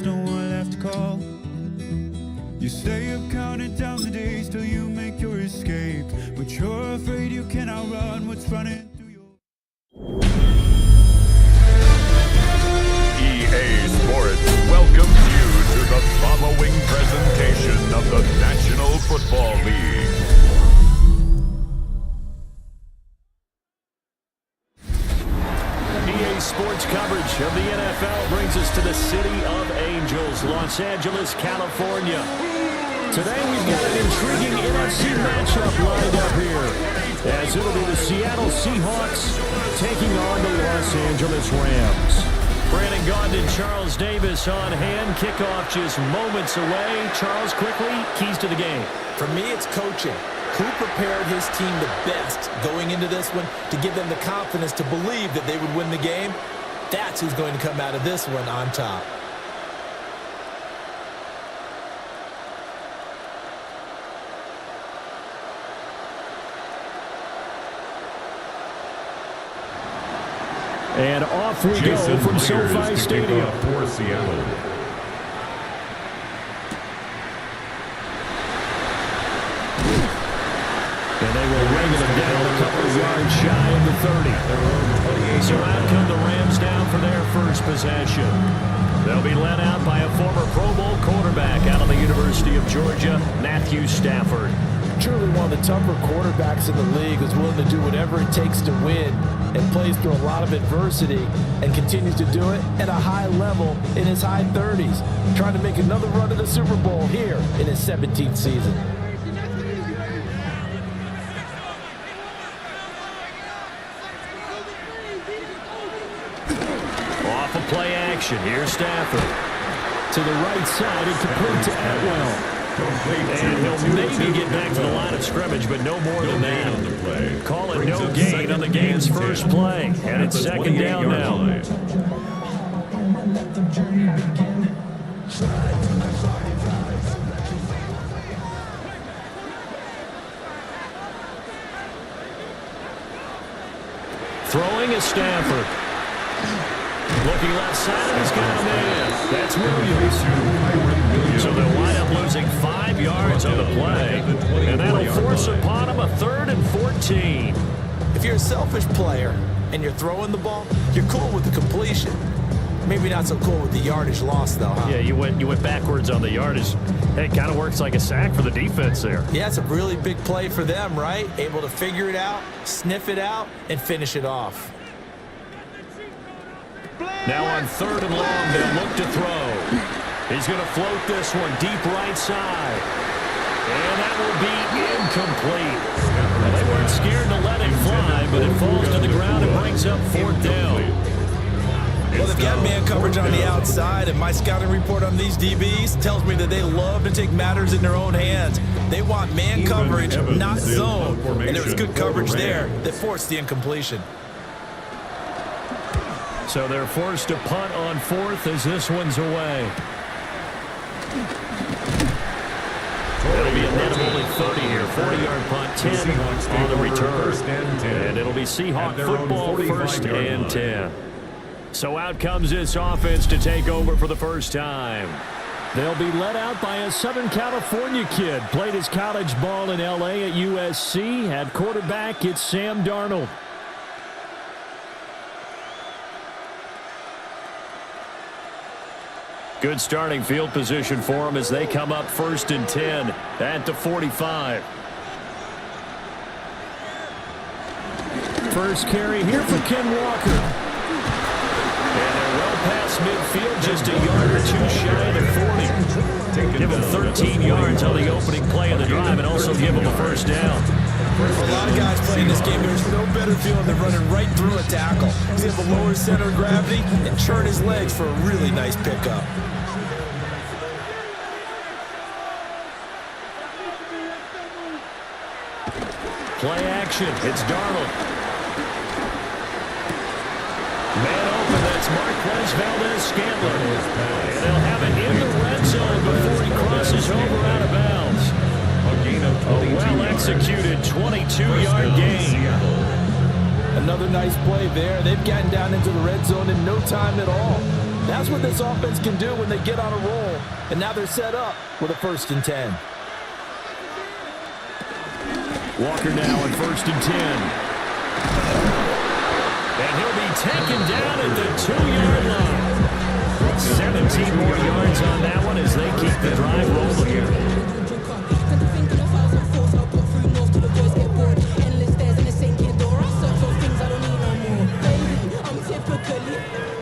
no one left to call. You stay up counting down the days till you make your escape, but you're afraid you can outrun what's running through your... EA Sports welcomes you to the following presentation of the National Football League. EA Sports coverage of the NFL brings us to the City of Angels, Los Angeles, California. Today we've got an intriguing NFC matchup lined up here, as it'll be the Seattle Seahawks taking on the Los Angeles Rams. Brandon Gaudin and Charles Davis on hand. Kickoff just moments away. Charles, quickly, keys to the game. For me, it's coaching. Who prepared his team the best going into this one to give them the confidence to believe that they would win the game? That's who's going to come out of this one on top. And off we go from SoFi Stadium. For Seattle. And they will ring it down a couple of yards shy of the 30. So out come the Rams down for their first possession. They'll be led out by a former Pro Bowl quarterback out of the University of Georgia, Matthew Stafford. Truly one of the tougher quarterbacks in the league, who's willing to do whatever it takes to win and plays through a lot of adversity and continues to do it at a high level in his high 30s, trying to make another run to the Super Bowl here in his 17th season. Off of play action, here's Stafford. To the right side and complete to Atwell. And he'll maybe get back to the line of scrimmage, but no more than that. Call it no gain on the game's first play. And it's second down now. Throwing is Stafford. Looking left side, he's got a man. That's Williams. So they'll wind up losing 5 yards on the play, and that'll force upon him a 3rd and 14. If you're a selfish player and you're throwing the ball, you're cool with the completion. Maybe not so cool with the yardage loss, though, huh? Yeah, you went backwards on the yardage. Hey, it kind of works like a sack for the defense there. Yeah, it's a really big play for them, right? Able to figure it out, sniff it out, and finish it off. Now on 3rd and long, they'll look to throw. He's going to float this one deep right side. And that will be incomplete. Well, they weren't scared to let it fly, but it falls to the ground and brings up 4th down. Well, they've got man coverage on the outside, and my scouting report on these DBs tells me that they love to take matters in their own hands. They want man coverage, not zone. And there was good coverage there that forced the incompletion. So they're forced to punt on 4th as this one's away. It'll be a net of only 30 here. 40-yard punt, 10 on the return. And it'll be Seahawk football, 1st and 10. So out comes this offense to take over for the first time. They'll be led out by a Southern California kid. Played his college ball in L.A. at USC. At quarterback, it's Sam Darnold. Good starting field position for them as they come up 1st and 10 at the 45. First carry here for Ken Walker. And they're well past midfield, just a yard or two shy of the 40. Give them 13 yards on the opening play of the drive and also give them a first down. For a lot of guys playing this game, there's no better feeling than running right through a tackle. He's able to lower his center of gravity and turn his legs for a really nice pickup. Play action. It's Darnold. Man open. That's Marquez Valdez-Scantling. And they'll have it in the red zone before he crosses over out of bounds. A well-executed 22-yard gain. Another nice play there. They've gotten down into the red zone in no time at all. That's what this offense can do when they get on a roll. And now they're set up with a 1st and 10. Walker now on 1st and 10. And he'll be taken down at the 2-yard line. 17 more yards on that one as they keep the drive rolling here.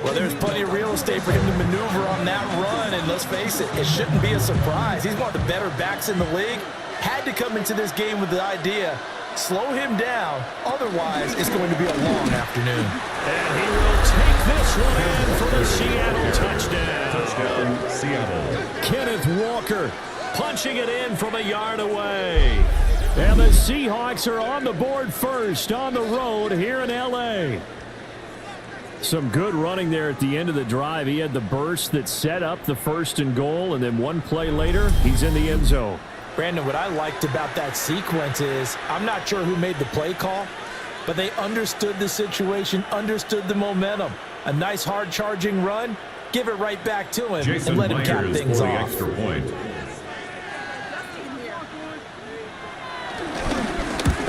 Well, there's plenty of real estate for him to maneuver on that run, and let's face it, it shouldn't be a surprise. He's one of the better backs in the league. Had to come into this game with the idea, slow him down, otherwise it's going to be a long afternoon. And he will take this one in for the Seattle touchdown. Touchdown, Seattle. Kenneth Walker punching it in from a yard away. And the Seahawks are on the board first on the road here in L.A. Some good running there at the end of the drive. He had the burst that set up the 1st and goal, and then one play later, he's in the end zone. Brandon, what I liked about that sequence is I'm not sure who made the play call, but they understood the situation, understood the momentum. A nice hard-charging run, give it right back to him, and let him cap things off. Extra point.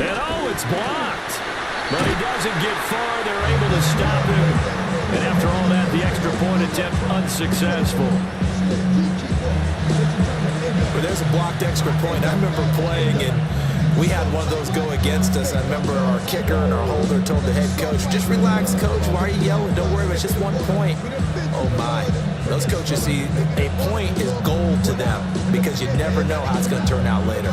And oh, it's blocked. But he doesn't get far. They're able to stop him. And after all that, the extra point attempt unsuccessful. But there's a blocked extra point. I remember playing, and we had one of those go against us. I remember our kicker and our holder told the head coach, just relax, coach. Why are you yelling? Don't worry, it's just 1 point. Oh, my. Those coaches see a point is gold to them because you never know how it's going to turn out later.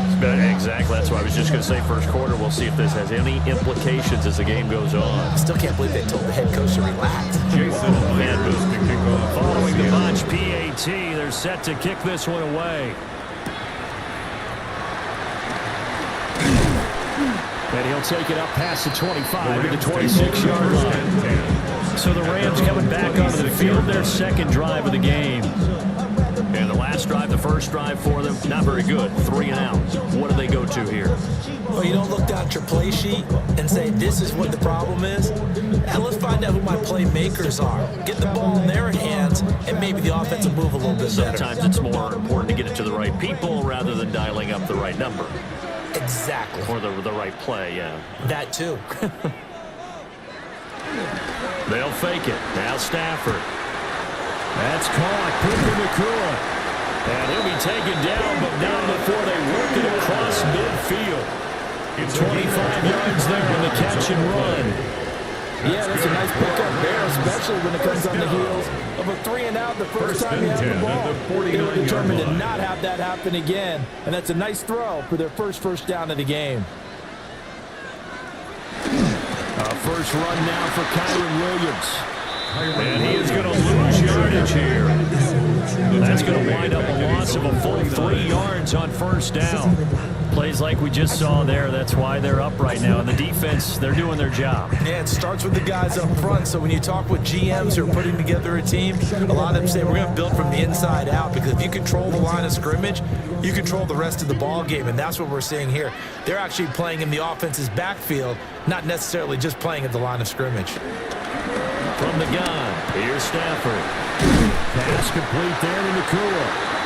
Exactly. That's what I was just going to say. First quarter, we'll see if this has any implications as the game goes on. I still can't believe they told the head coach to relax. Jason Myers to kick off. Following the botch PAT, they're set to kick this one away. And he'll take it up past the 25 to the 26-yard line. So the Rams coming back onto the field, their 2nd drive of the game. And the last drive, the first drive for them, not very good. 3 and out. What do they go to here? Well, you don't look down at your play sheet and say, this is what the problem is. And let's find out who my playmakers are. Get the ball in their hands, and maybe the offense will move a little bit better. Sometimes it's more important to get it to the right people rather than dialing up the right number. Exactly. Or the right play, yeah. That too. They'll fake it. Now Stafford. That's caught. Puka Nacua. And he'll be taken down, but not before they work it across midfield. 25 yards there on the catch and run. Yeah, that's a nice pickup there, especially when it comes on the heels of a 3 and out the first time you have the ball. They were determined to not have that happen again, and that's a nice throw for their first down of the game. First run now for Kyron Williams. And he is going to lose yardage here. That's going to wind up a loss of a full 3 yards on first down. Plays like we just saw there, that's why they're up right now. And the defense, they're doing their job. Yeah, it starts with the guys up front. So when you talk with GMs who are putting together a team, a lot of them say we're going to build from the inside out, because if you control the line of scrimmage, you control the rest of the ball game, and that's what we're seeing here. They're actually playing in the offense's backfield, not necessarily just playing at the line of scrimmage. From the gun, here's Stafford. Pass complete there to Nacua.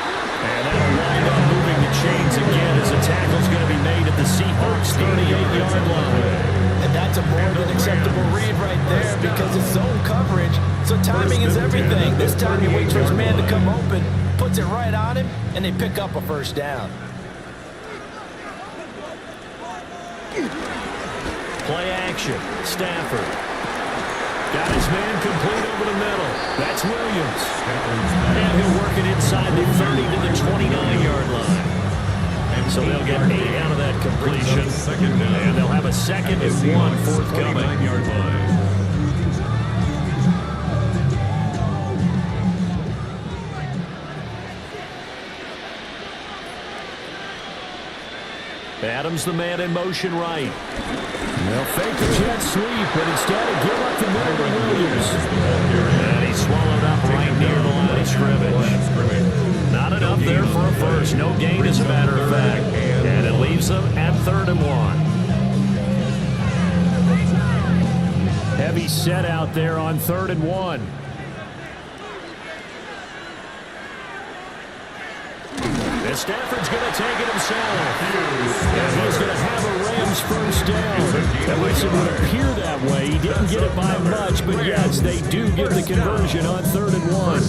And that'll wind up moving the chains again as a tackle's going to be made at the Seahawks 38-yard line. And that's a more than acceptable read right there, because it's zone coverage, so timing is everything. This time he waits for his man to come open, puts it right on him, and they pick up a first down. Play action. Stafford. Got his man complete over the middle. That's Williams. And he'll work it inside the 30 to the 29-yard line. So they'll get 8 out of that completion. And they'll have a 2nd and 1 forthcoming. Adams the man in motion right. They'll fake the jet sweep, but instead of give up the middle to Williams. And he's swallowed up right near the line of scrimmage. Not enough there for a first. No gain, as a matter of fact. And it leaves them at 3rd and 1. Heavy set out there on 3rd and 1. Stafford's going to take it himself. And he's going to have a Rams first down. At least it would appear that way. He didn't get it by much, but yes, they do get the conversion on 3rd and 1.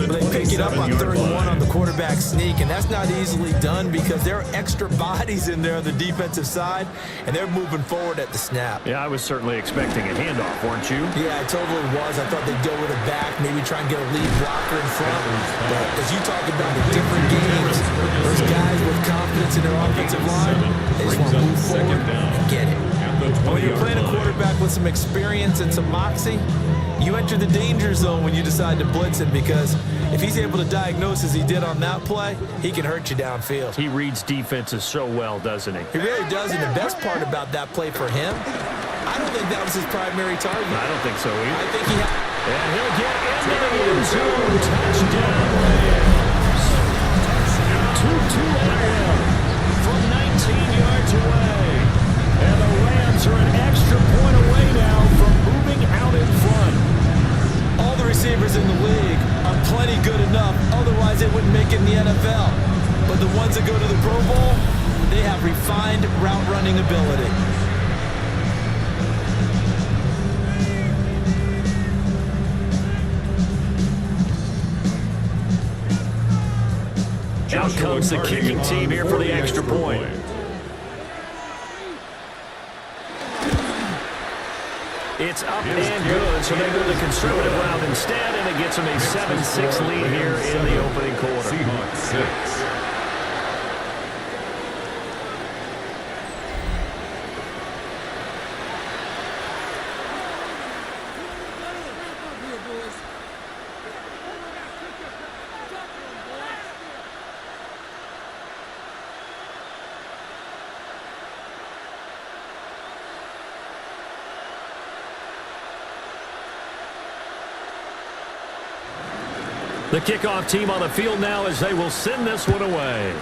They pick it up on 3rd and 1 on the quarterback sneak, and that's not easily done because there are extra bodies in there on the defensive side, and they're moving forward at the snap. Yeah, I was certainly expecting a handoff, weren't you? Yeah, I totally was. I thought they'd go with it back, maybe try and get a lead blocker in front. But as you talk about the different games, those guys with confidence in their offensive line, they just want to move forward and get it. When you're playing a quarterback with some experience and some moxie, you enter the danger zone when you decide to blitz him, because if he's able to diagnose as he did on that play, he can hurt you downfield. He reads defenses so well, doesn't he? He really does, and the best part about that play for him, I don't think that was his primary target. I don't think so either. I think he had... And he'll get into the end zone. Touchdown, Rams. 2-2 Lamb from 19 yards away. And the Rams are an extra point away now from moving out in front. All the receivers in the league are plenty good enough, otherwise they wouldn't make it in the NFL. But the ones that go to the Pro Bowl, they have refined route running ability. Out comes the kicking team here for the extra point. It's up and good, so they go the conservative route instead, and it gets them a 7-6 lead here in the opening quarter. Seahawks 6. The kickoff team on the field now as they will send this one away.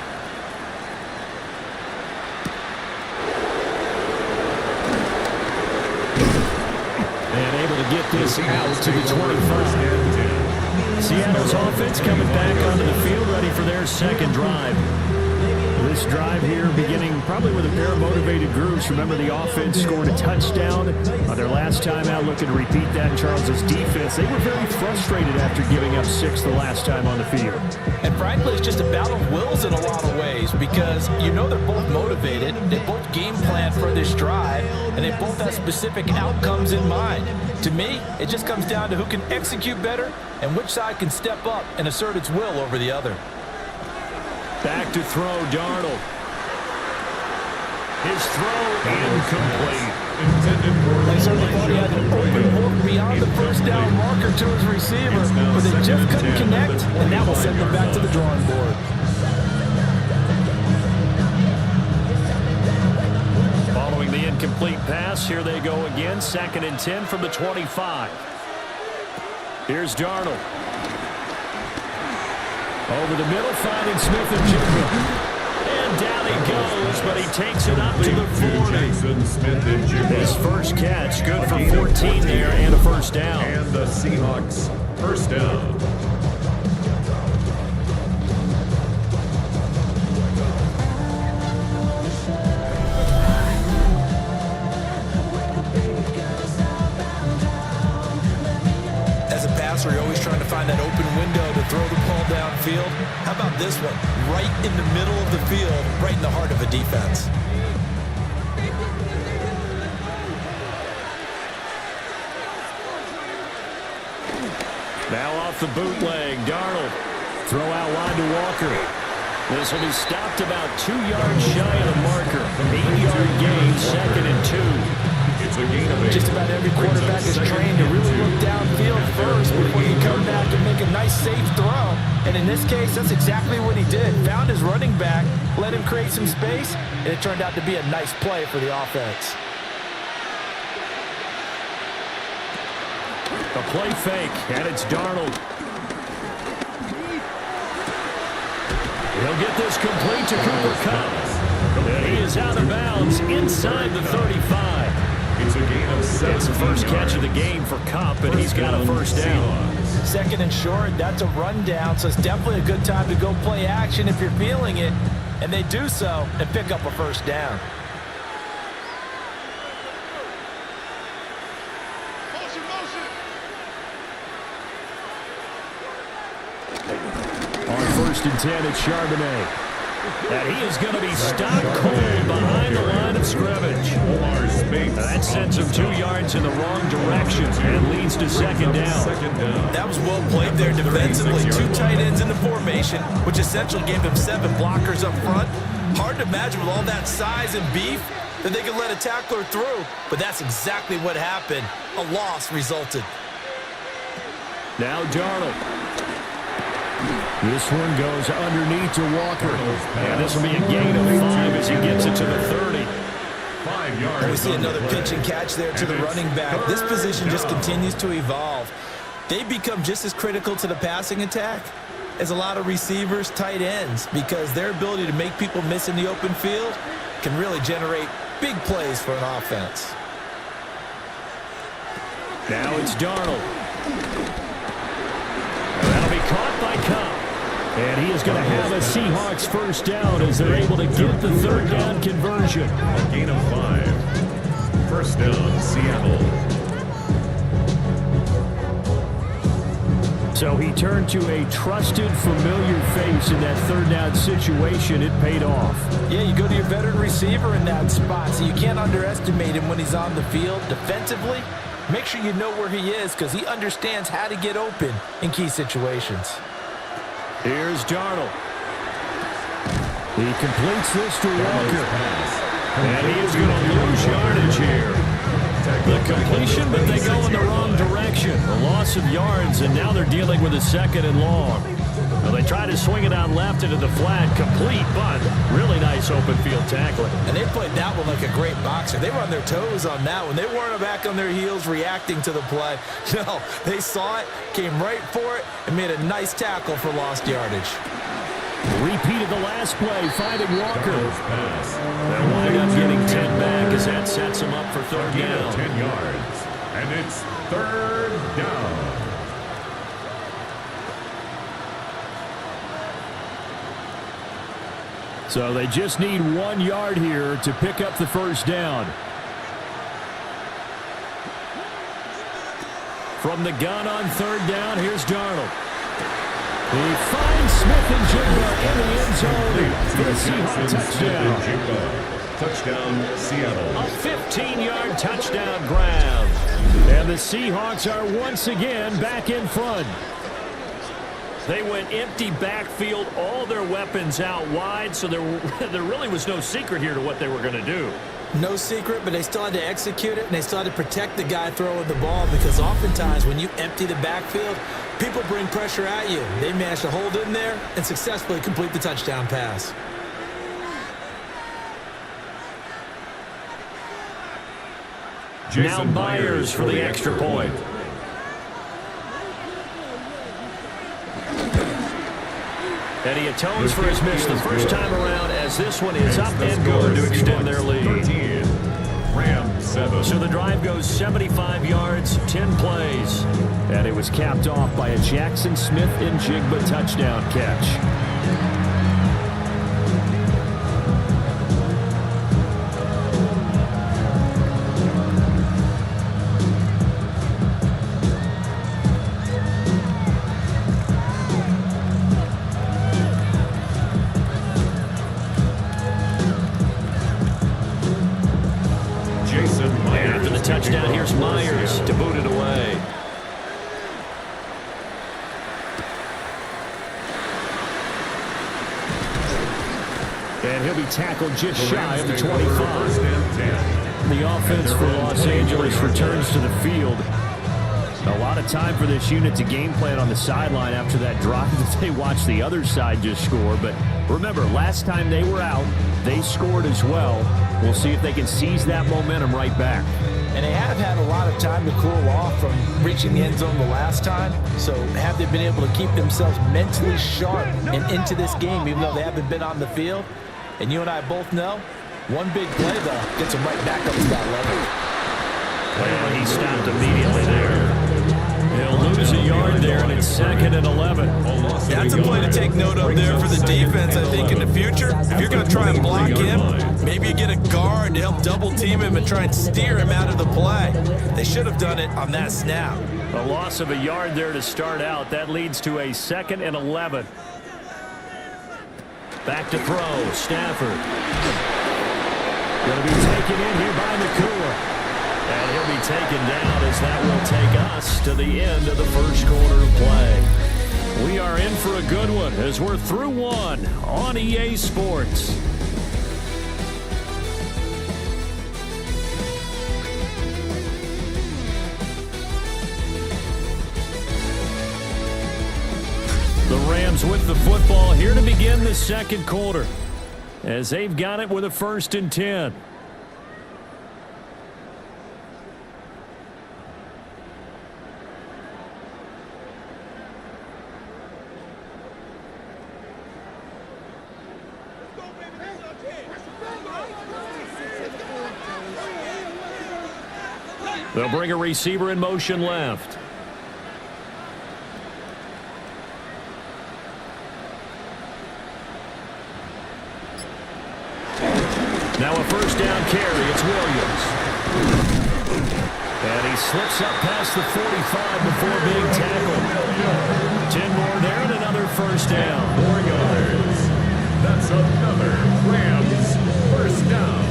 And able to get this out to the 25. Seattle's offense coming back onto the field, ready for their second drive. This drive here beginning probably with a pair of motivated groups. Remember, the offense scored a touchdown on their last time out, looking to repeat that in Charles's defense. They were very frustrated after giving up 6 the last time on the field. And frankly, it's just a battle of wills in a lot of ways, because you know they're both motivated, they both game plan for this drive, and they both have specific outcomes in mind. To me, it just comes down to who can execute better and which side can step up and assert its will over the other. Back to throw, Darnold. His throw incomplete. They certainly thought he had an open look beyond the first down marker to his receiver, but they just couldn't connect, and that will send them back to the drawing board. Following the incomplete pass, here they go again. 2nd and 10 from the 25. Here's Darnold. Over the middle, finding Smith and Jigba. And down he goes, but he takes it up to the 40. His first catch, good for 14 there and a first down. And the Seahawks first down. As a passer, you're always trying to find that open window to throw the ball downfield. How about this one? Right in the middle of the field, right in the heart of a defense. Now off the bootleg, Darnold. Throw out wide to Walker. This will be stopped about 2 yards shy of the marker. 8-yard gain, 2nd and 2. It's a gain of 8. Just about every quarterback is trained to really look downfield first before you come back and make a nice, safe throw. And in this case, that's exactly what he did. Found his running back, let him create some space, and it turned out to be a nice play for the offense. A play fake, and it's Darnold. He'll get this complete to Cooper Kupp. And he is out of bounds inside the 35. It's a gain of 7. It's the first catch of the game for Kupp, and he's got a first down. Second and short, that's a rundown, so it's definitely a good time to go play action if you're feeling it. And they do so and pick up a first down. On 1st and 10, it's Charbonnet. And he is going to be stopped cold behind the line of scrimmage. That sends him 2 yards in the wrong direction and leads to second down. That was well played there defensively. 2 tight ends in the formation, which essentially gave him 7 blockers up front. Hard to imagine with all that size and beef that they could let a tackler through, but that's exactly what happened. A loss resulted. Now Darnold. This one goes underneath to Walker. And this will be a gain of 5 as he gets it to the 30. 5 yards. And we see another pitch and catch there to the running back. This position just continues to evolve. They become just as critical to the passing attack as a lot of receivers, tight ends, because their ability to make people miss in the open field can really generate big plays for an offense. Now it's Darnold. And that'll be caught by Kupp. And he is going to have a Seahawks first down as they're able to get the third down conversion. A gain of 5. First down, Seattle. So he turned to a trusted, familiar face in that third down situation. It paid off. Yeah, you go to your veteran receiver in that spot, so you can't underestimate him when he's on the field defensively. Make sure you know where he is because he understands how to get open in key situations. Here's Darnold. He completes this to Walker. And he is going to lose yardage here. The completion, but they go in the wrong direction. A loss of yards, and now they're dealing with a 2nd and long. Well, they try to swing it out left into the flat, complete, but really nice open field tackling. And they played that one like a great boxer. They were on their toes on that one. They weren't back on their heels reacting to the play. No, they saw it, came right for it, and made a nice tackle for lost yardage. Repeated the last play, finding Walker. They'll wind up getting 10 back as that sets him up for third down. 10 yards. And it's third down. So they just need 1 yard here to pick up the first down. From the gun on third down, here's Darnold. He finds Smith and Jigba in the end zone for the Seahawks touchdown. Touchdown, Seattle. A 15-yard touchdown grab. And the Seahawks are once again back in front. They went empty backfield, all their weapons out wide, so there really was no secret here to what they were going to do. No secret, but they still had to execute it, and they still had to protect the guy throwing the ball because oftentimes when you empty the backfield, people bring pressure at you. They managed to hold in there and successfully complete the touchdown pass. Now Myers for the extra point. And he atones for his miss the first time around as this one is up and good to extend their lead. 13, Rams 7. So the drive goes 75 yards, 10 plays. And it was capped off by a Jackson Smith and Jigba touchdown catch. And after the touchdown, here's Myers to boot it away. And he'll be tackled just shy of the 25. The offense for Los Angeles returns to the field. A lot of time for this unit to game plan on the sideline after that drive that they watched the other side just score. But remember, last time they were out, they scored as well. We'll see if they can seize that momentum right back. And they have had a lot of time to cool off from reaching the end zone the last time. So have they been able to keep themselves mentally sharp and into this game, even though they haven't been on the field? And you and I both know, one big play, though, gets them right back up to that level. And he stopped immediately there. He'll lose a yard there, and it's 2nd and 11. That's a play to take note of there for the defense, I think, in the future. If you're going to try and block him, maybe you get a guard to help double-team him and try and steer him out of the play. They should have done it on that snap. A loss of a yard there to start out. That leads to a 2nd and 11. Back to throw. Stafford. Going to be taken in here by Nakua. And he'll be taken down as that will take us to the end of the first quarter of play. We are in for a good one as we're through one on EA Sports. The Rams with the football here to begin the second quarter as they've got it with a 1st and 10. They'll bring a receiver in motion left. Now a 1st down carry. It's Williams. And he slips up past the 45 before being tackled. 10 more there and another 1st down. 4 yards. That's another Rams 1st down.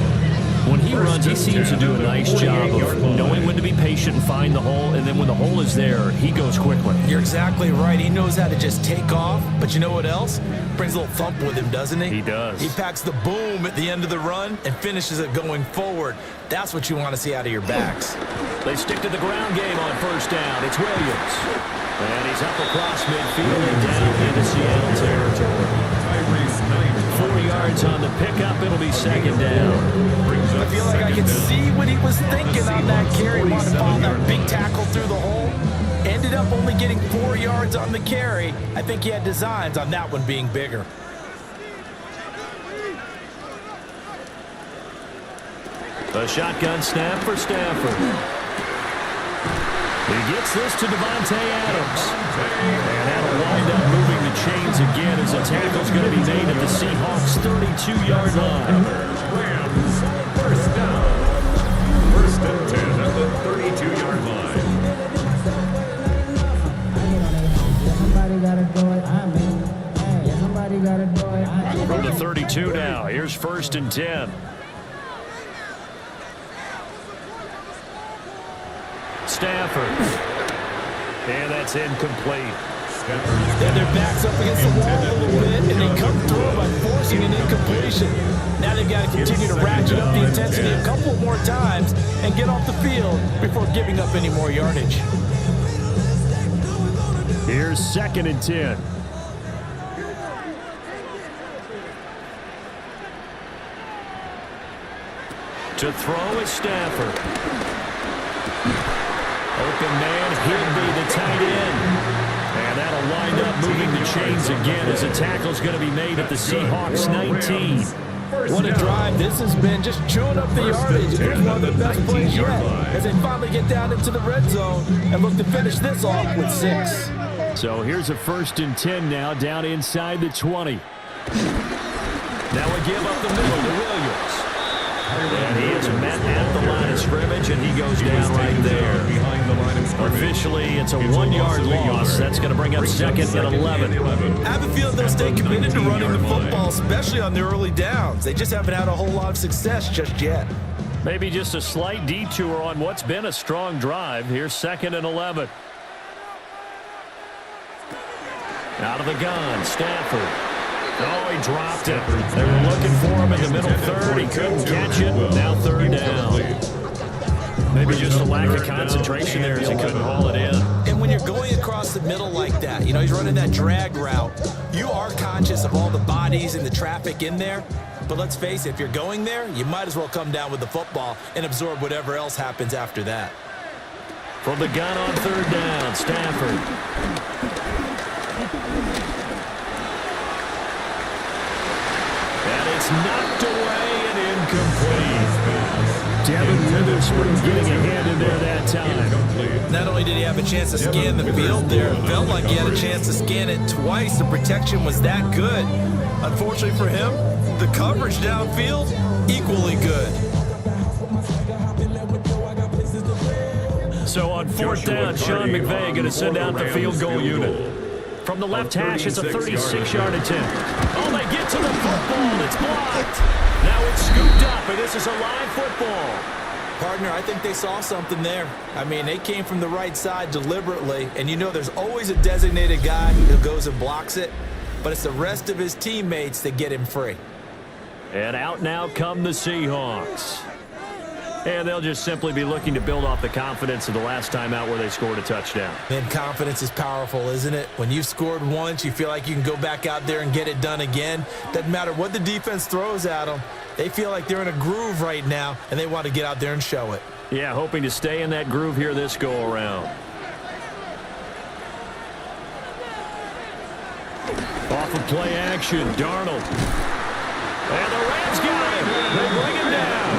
When he runs, he seems to do a nice job of knowing when to be patient and find the hole, and then when the hole is there, he goes quickly. You're exactly right. He knows how to just take off, but you know what else? Brings a little thump with him, doesn't he? He does. He packs the boom at the end of the run and finishes it going forward. That's what you want to see out of your backs. They stick to the ground game on 1st down. It's Williams. And he's up across midfield and down into Seattle territory. 4 yards on the pickup. It'll be 2nd down. I feel like I can see what he was thinking on that carry. Wanted to follow that big tackle through the hole. Ended up only getting 4 yards on the carry. I think he had designs on that one being bigger. A shotgun snap for Stafford. He gets this to Devontae Adams. And that'll wind up moving the chains again as the tackle's going to be made at the Seahawks' 32-yard line. Rams 1st down. 1st and 10 at the 32-yard line. Somebody gotta do it. I mean, somebody gotta do it. From the 32 now. Here's 1st and 10. Stafford. And that's incomplete. Then their backs up against the wall a little bit, and they come through by forcing an incompletion. Now they've got to continue to ratchet up the intensity a couple more times and get off the field before giving up any more yardage. Here's 2nd and 10. To throw is Stafford. Open man, he'll be the tight end. And that'll wind up moving the chains again as the tackle's going to be made at the Seahawks 19. What a drive this has been, just chewing up the yardage. It's one of the best plays yet as they finally get down into the red zone and look to finish this off with 6. So here's a 1st and 10 now down inside the 20. Now a give up the middle to Williams. And he is met at the line of scrimmage, and he goes down right there. Officially, it's a 1-yard loss. That's going to bring up 2nd and 11. I have a feeling they'll stay committed to running the football, especially on the early downs. They just haven't had a whole lot of success just yet. Maybe just a slight detour on what's been a strong drive. Here's 2nd and 11. Out of the gun, Stafford. Oh, he dropped it. They were looking for him in the middle third. He couldn't catch it. Now 3rd down. Maybe just a lack of concentration there as he couldn't haul it in. And when you're going across the middle like that, you know, he's running that drag route, you are conscious of all the bodies and the traffic in there. But let's face it, if you're going there, you might as well come down with the football and absorb whatever else happens after that. From the gun on 3rd down, Stafford. It's knocked away and incomplete. Devin Witherspoon getting a hand in there that time. Not only did he have a chance to scan the field there, it felt like he had a chance to scan it twice. The protection was that good. Unfortunately for him, the coverage downfield, equally good. So on fourth down, Sean McVay going to send out the field goal unit. From the left hash, it's a 36-yard attempt. Oh, they get to the football. It's blocked. Now it's scooped up, and this is a live football. Partner, I think they saw something there. I mean, they came from the right side deliberately, and you know there's always a designated guy who goes and blocks it, but it's the rest of his teammates that get him free. And out now come the Seahawks. And they'll just simply be looking to build off the confidence of the last time out where they scored a touchdown. And confidence is powerful, isn't it? When you've scored once, you feel like you can go back out there and get it done again. Doesn't matter what the defense throws at them. They feel like they're in a groove right now, and they want to get out there and show it. Yeah, hoping to stay in that groove here this go-around. Off of play action, Darnold. And the Rams got him. They bring him down.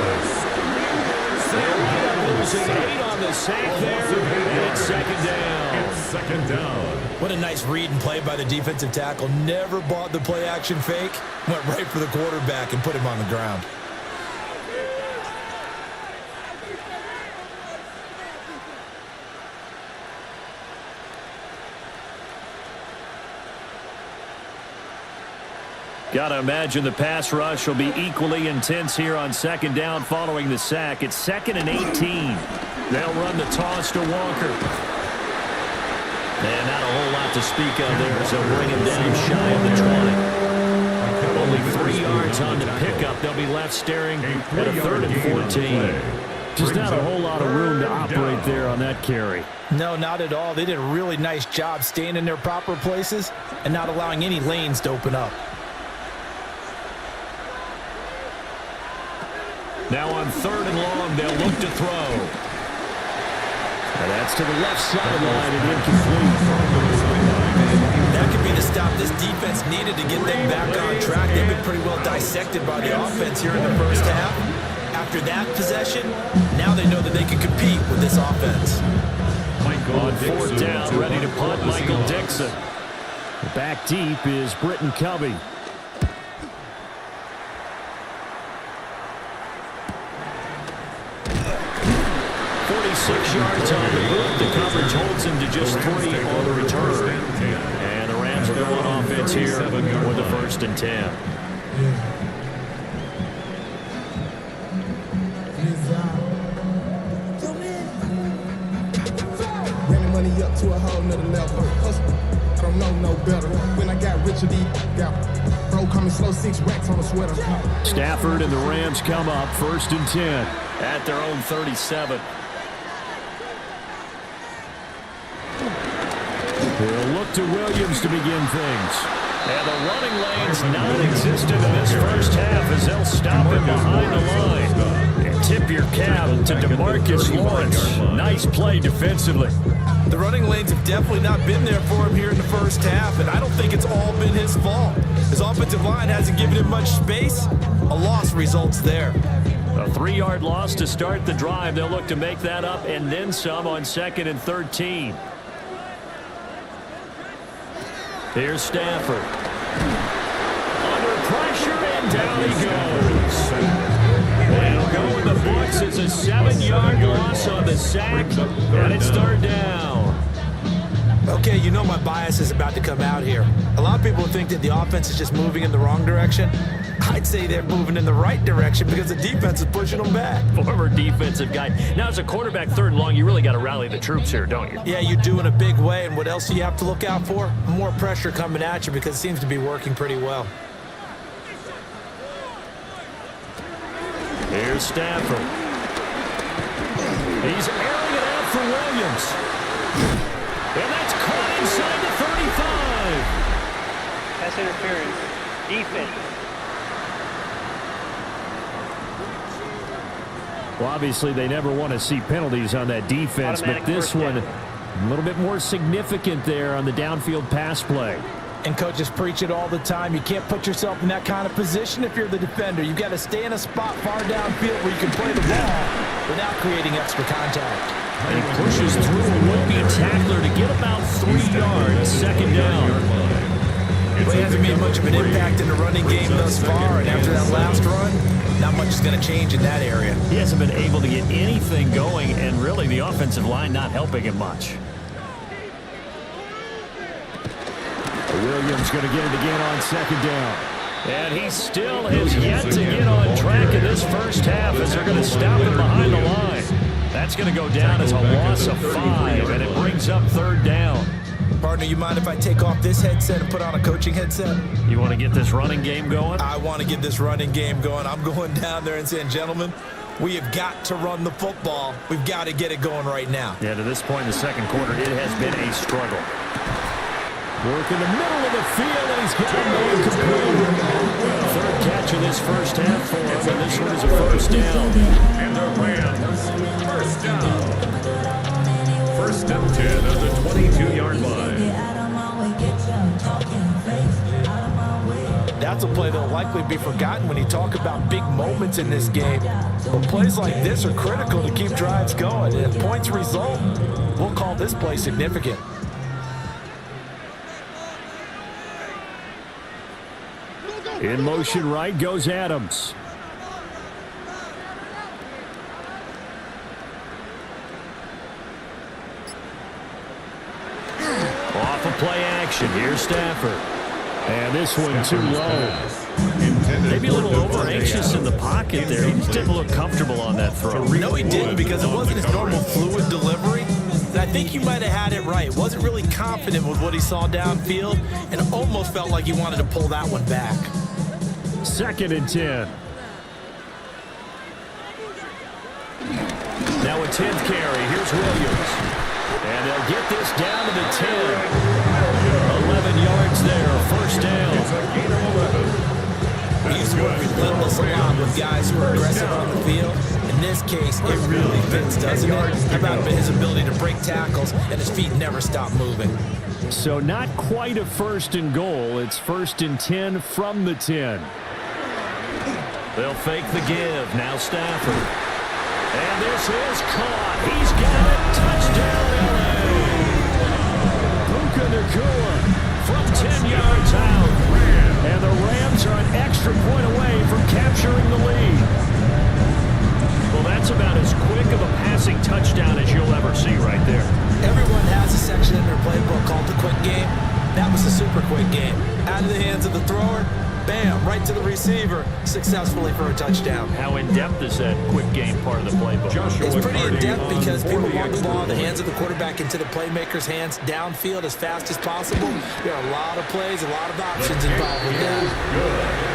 They're losing 8 on the sack there, and it's second down. What a nice read and play by the defensive tackle. Never bought the play action fake. Went right for the quarterback and put him on the ground. Got to imagine the pass rush will be equally intense here on second down following the sack. It's 2nd and 18. They'll run the toss to Walker. And not a whole lot to speak of there as they'll bring him down shy of the 20. Only 3 yards on the pickup. They'll be left staring at a 3rd and 14. Just not a whole lot of room to operate there on that carry. No, not at all. They did a really nice job staying in their proper places and not allowing any lanes to open up. Now on 3rd and long, they'll look to throw. And that's to the left sideline and incomplete. That could be the stop this defense needed to get them back on track. They've been pretty well dissected by the offense here in the first half. After that possession, now they know that they can compete with this offense. On 4th down, ready to punt, Michael Dixon. Back deep is Britton Covey. 46 yards on the boot. The coverage holds him to just 3 on the return. And the Rams will go on offense here with the 1st and 10. Running money up to a whole nother level. Hustle, I don't know no better. When I got rich, got bro coming slow, 6 racks on a sweater. Stafford and the Rams come up 1st and 10 at their own 37. They'll look to Williams to begin things. And the running lane's non-existent in this first half as they'll stop him behind the line. And tip your cap to DeMarcus Lawrence. Nice play defensively. The running lanes have definitely not been there for him here in the first half, and I don't think it's all been his fault. His offensive line hasn't given him much space. A loss results there. A 3-yard loss to start the drive. They'll look to make that up and then some on 2nd and 13. Here's Stafford. Under pressure, and down he goes. They'll go in the books as a 7-yard loss on the sack, and it's 3rd down. Okay, you know my bias is about to come out here. A lot of people think that the offense is just moving in the wrong direction. I'd say they're moving in the right direction because the defense is pushing them back. Former defensive guy. Now, as a quarterback 3rd and long, you really got to rally the troops here, don't you? Yeah, you do in a big way. And what else do you have to look out for? More pressure coming at you because it seems to be working pretty well. Here's Stafford. He's airing it out for Williams. And that's caught inside the 35. Pass interference. Defense. Well, obviously, they never want to see penalties on that defense, but this one a little bit more significant there on the downfield pass play. And coaches preach it all the time. You can't put yourself in that kind of position if you're the defender. You've got to stay in a spot far downfield where you can play the ball without creating extra contact. And he pushes through a would-be tackler to get about 3 yards, second down. Well, he hasn't made much of an impact in the running game thus far, and after that last run, not much is going to change in that area. He hasn't been able to get anything going, and really the offensive line not helping him much. Williams going to get it again on second down. And he still has yet to get on track in this first half as they're going to stop him behind the line. That's going to go down as a loss of 5, and it brings up third down. Partner, you mind if I take off this headset and put on a coaching headset? You want to get this running game going? I want to get this running game going. I'm going down there and saying, gentlemen, we have got to run the football. We've got to get it going right now. Yeah, to this point in the second quarter, it has been a struggle. Work in the middle of the field, and he's got it complete. Third catch of this first half for him, and this one is a first down. And the Rams, first down. First and 10 at the 22-yard line. That's a play that will likely be forgotten when you talk about big moments in this game. But plays like this are critical to keep drives going. And if points result, we'll call this play significant. In motion right goes Adams. Off of play action. Here's Stafford. And this one too low. Maybe a little over-anxious in the pocket there. He just didn't look comfortable on that throw. No, he didn't, because it wasn't his normal fluid delivery. And I think you might have had it right. Wasn't really confident with what he saw downfield, and almost felt like he wanted to pull that one back. Second and 10. Now a 10th carry. Here's Williams. And they'll get this down to the 10. 11 yards there. First down. We used to work relentless a lot with guys who are aggressive on the field. In this case, it really fits, doesn't it? How about his ability to break tackles and his feet never stop moving? So not quite a first and goal. It's first and 10 from the 10. They'll fake the give. Now Stafford. And this is caught. He's got it. Touchdown, LA. Puka Nacua from 10 yards out. And the Rams are an extra point away from capturing the lead. Well, that's about as quick of a passing touchdown as you'll ever see right there. Everyone has a section in their playbook called the quick game. That was the super quick game. Out of the hands of the thrower, bam, right to the receiver, successfully for a touchdown. How in-depth is that quick game part of the playbook? It's pretty in-depth because people want the ball in the hands of the quarterback into the playmaker's hands downfield as fast as possible. There are a lot of plays, a lot of options involved with that.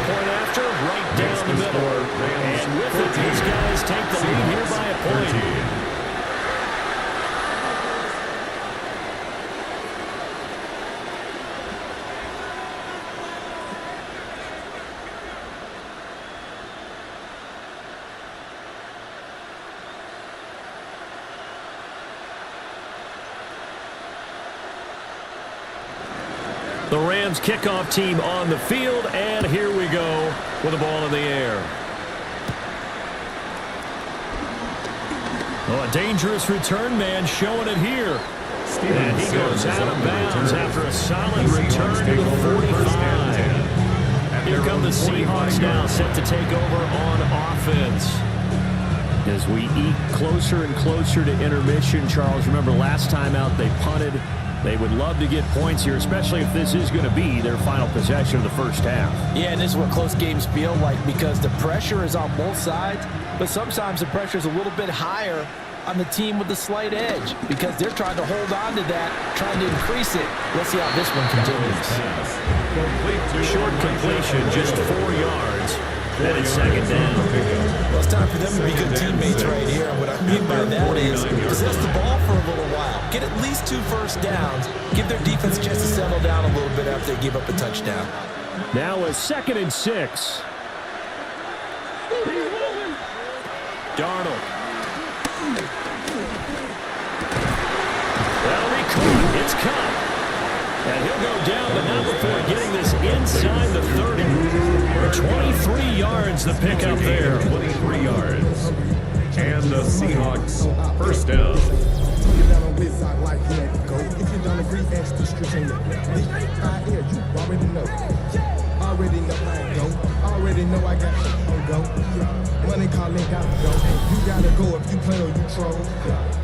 Point after, right down the middle. And with it, these guys take the lead here by a point. The Rams kickoff team on the field, and here we go with the ball in the air. Oh, a dangerous return man showing it here. And he goes out of bounds after a solid return to the 45. Here come the Seahawks now, set to take over on offense. As we eat closer and closer to intermission, Charles, remember last time out they punted. They would love to get points here, especially if this is going to be their final possession of the first half. Yeah, and this is what close games feel like because the pressure is on both sides, but sometimes the pressure is a little bit higher on the team with the slight edge because they're trying to hold on to that, trying to increase it. Let's see how this one continues. Short completion, just 4 yards. Then it's second down. Well, it's time for them to be good teammates right here. And what I mean by that is possess the ball for a little while. Get at least 2 first downs. Give their defense a chance to settle down a little bit after they give up a touchdown. Now a 2nd and 6. Darnold. That'll be caught. It's caught. And he'll go down but not before getting this inside the 30. 23 yards the pickup there. 23 yards. And the Seahawks first down. Get down on his side like he had to go. If you don't agree, ask the streets on your here, you already know. Already know how it go. Already know I got to go. Money calling, gotta go. You gotta go if you play or you troll.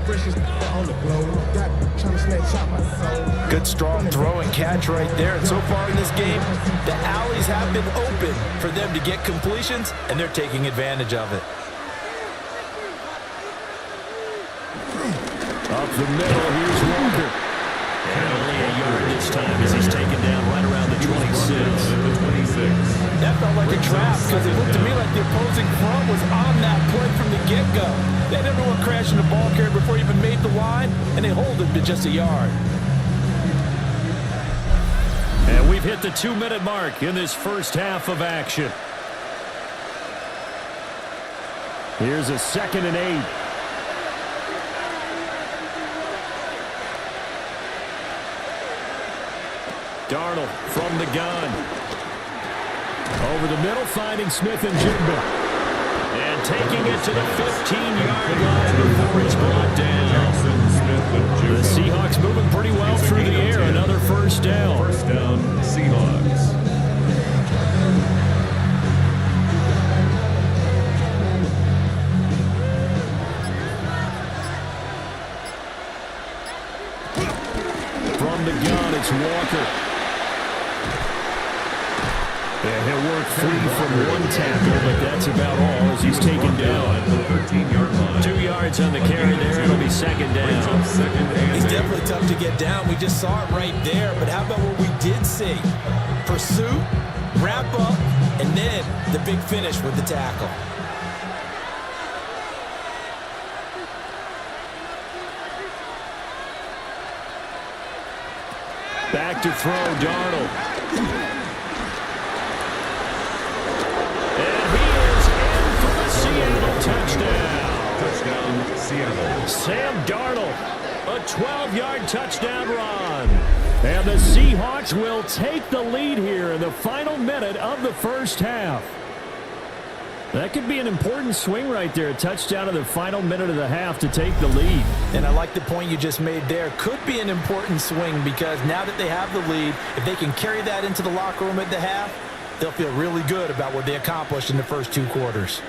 Precious on the blow. Got trying to snatch out my soul. Good strong throw and catch right there. And so far in this game, the alleys have been open for them to get completions, and they're taking advantage of it. Up the middle, here's Walker. And only a yard this time as he's taken down right around the 26. That felt like a trap because it looked to me like the opposing front was on that play from the get-go. They had everyone crashing the ball carrier before he even made the line, and they hold him to just a yard. And we've hit the 2-minute mark in this first half of action. Here's a 2nd and 8. Darnold from the gun. Over the middle, finding Smith and Jigba. And taking it to the 15-yard line before he's brought down. The Seahawks moving pretty well through the air. Another first down. First down, Seahawks. From the gun, it's Walker. Yeah, he'll work free from one tackle, but that's about all as he's taken down. At the 13-yard line. 2 yards on the carry there. It'll be second down. He's definitely tough to get down. We just saw it right there. But how about what we did see? Pursuit, wrap up, and then the big finish with the tackle. Back to throw, Darnold. And he is in for the Seattle touchdown. Touchdown, Seattle. Sam Darnold, a 12-yard touchdown run. And the Seahawks will take the lead here in the final minute of the first half. That could be an important swing right there. A touchdown in the final minute of the half to take the lead. And I like the point you just made there. Could be an important swing because now that they have the lead, if they can carry that into the locker room at the half, they'll feel really good about what they accomplished in the first 2 quarters.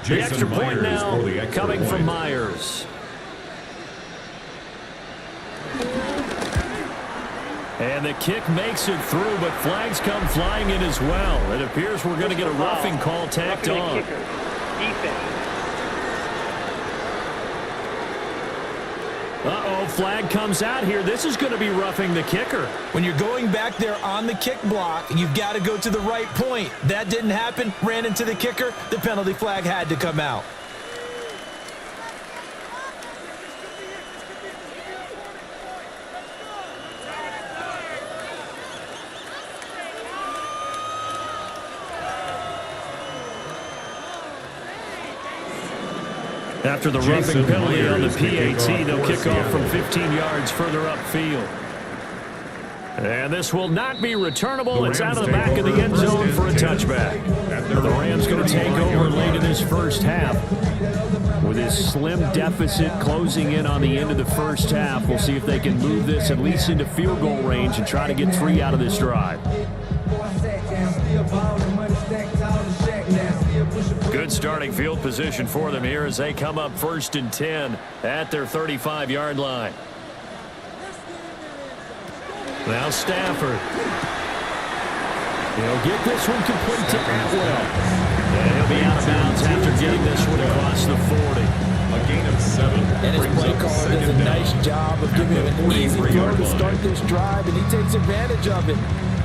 The extra point now coming from Myers. And the kick makes it through, but flags come flying in as well. It appears we're going to get a roughing call tacked on. Uh-oh, flag comes out here. This is going to be roughing the kicker. When you're going back there on the kick block, you've got to go to the right point. That didn't happen, ran into the kicker. The penalty flag had to come out. After the roughing penalty on the PAT, they'll kick off from 15 yards further upfield. And this will not be returnable. It's out of the back of the end zone for a touchback. The Rams going to take over late in this first half. With this slim deficit closing in on the end of the first half, we'll see if they can move this at least into field goal range and try to get 3 out of this drive. Good starting field position for them here as they come up 1st and 10 at their 35-yard line. Now Stafford. He'll get this one complete to Atwell. And he'll be out of bounds after getting this one across the 40. A gain of 7. And his play caller does a nice job of giving him an easy throw to start this drive, and he takes advantage of it.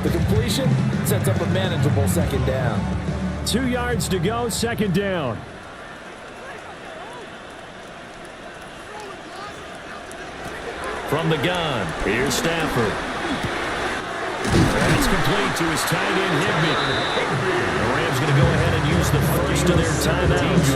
The completion sets up a manageable 2nd down. 2 yards to go, 2nd down. From the gun, here's Stafford. That's complete to his tight end, Higbee. The Rams going to go ahead and use the first of their timeouts.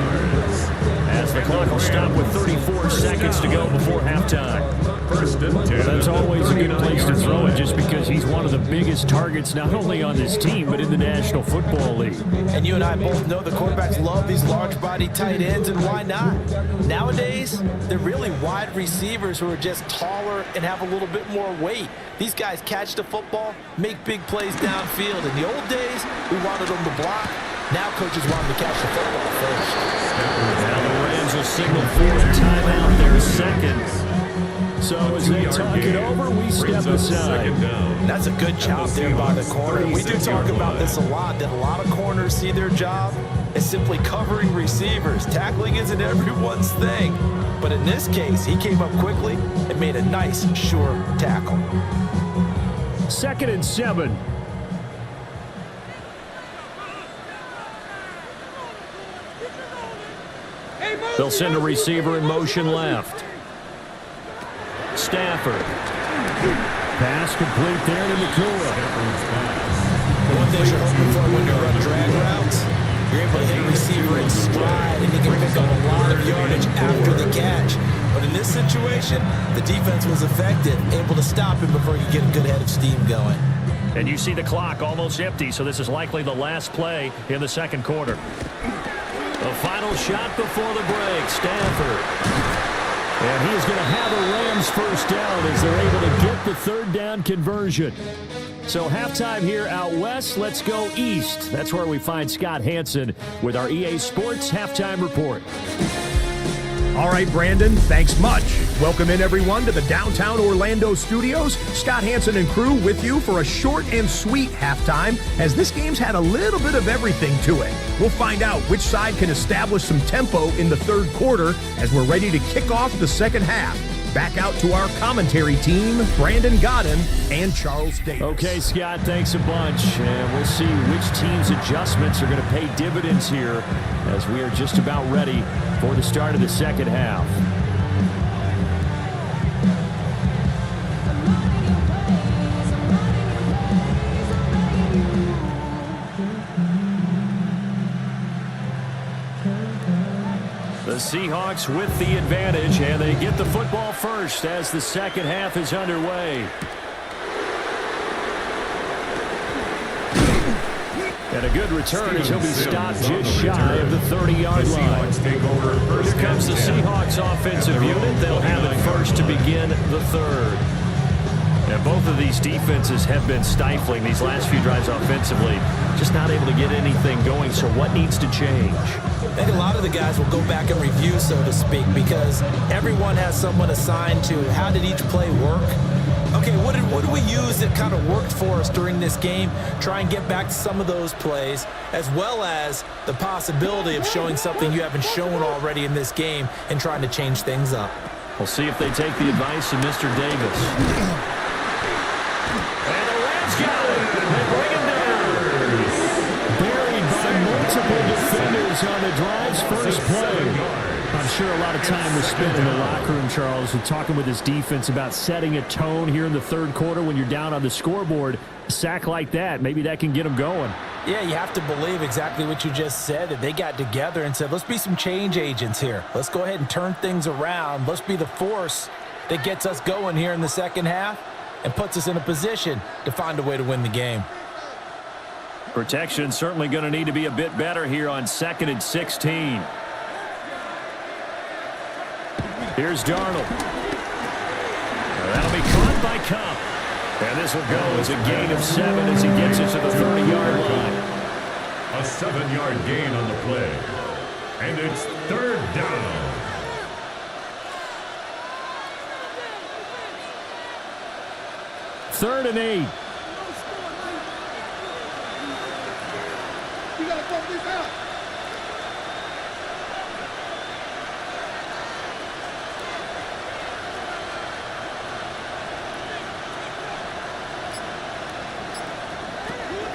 as the clock will stop with 34 seconds to go before halftime. That's always a good place to throw it just because he's one of the biggest targets not only on this team but in the National Football League. And you and I both know the quarterbacks love these large-body tight ends, and why not? Nowadays, they're really wide receivers who are just taller and have a little bit more weight. These guys catch the football, make big plays downfield. In the old days, we wanted them to block. Now coaches want them to catch the football first. Now the Rams will signal for a timeout their second. So as they talk it over, we step aside. That's a good job there by the corner. We do talk about this a lot, that a lot of corners see their job as simply covering receivers. Tackling isn't everyone's thing. But in this case, he came up quickly and made a nice, sure tackle. 2nd and 7. They'll send a receiver in motion left. Stafford. Pass complete there to Nakua. The one thing you're hoping for when you run drag routes, you're able to hit a receiver in stride, and he can pick up a lot of yardage after the catch. But in this situation, the defense was effective, able to stop him before he could get a good head of steam going. And you see the clock almost empty, so this is likely the last play in the second quarter. The final shot before the break, Stafford. And he is going to have a Rams first down as they're able to get the 3rd down conversion. So halftime here out west, let's go east. That's where we find Scott Hanson with our EA Sports Halftime Report. All right, Brandon, thanks much. Welcome in, everyone, to the downtown Orlando studios. Scott Hanson and crew with you for a short and sweet halftime, as this game's had a little bit of everything to it. We'll find out which side can establish some tempo in the 3rd quarter as we're ready to kick off the second half. Back out to our commentary team, Brandon Godden and Charles Davis. Okay, Scott, thanks a bunch. And we'll see which team's adjustments are going to pay dividends here as we are just about ready for the start of the second half. The Seahawks with the advantage, and they get the football first as the second half is underway. And a good return as he'll be stopped just shy of the 30-yard line. Here comes the Seahawks offensive unit. They'll have it first to begin the 3rd. And both of these defenses have been stifling these last few drives offensively. Just not able to get anything going, so what needs to change? I think a lot of the guys will go back and review, so to speak, because everyone has someone assigned to how did each play work. Okay, what did we use that kind of worked for us during this game? Try and get back to some of those plays, as well as the possibility of showing something you haven't shown already in this game and trying to change things up. We'll see if they take the advice of Mr. Davis. And the Rams got it. They bring him down. Buried by multiple defenders on the drive's first play. I'm sure a lot of time was spent in the locker room, Charles, and talking with his defense about setting a tone here in the 3rd quarter when you're down on the scoreboard. A sack like that, maybe that can get them going. Yeah, you have to believe exactly what you just said, that they got together and said, let's be some change agents here. Let's go ahead and turn things around. Let's be the force that gets us going here in the second half and puts us in a position to find a way to win the game. Protection certainly going to need to be a bit better here on 2nd and 16. Here's Darnold. That'll be caught by Cup. And this will go as a gain of 7 as he gets it to the 30-yard line. A 7-yard gain on the play. And it's 3rd down. Third and 8. You gotta pump this out.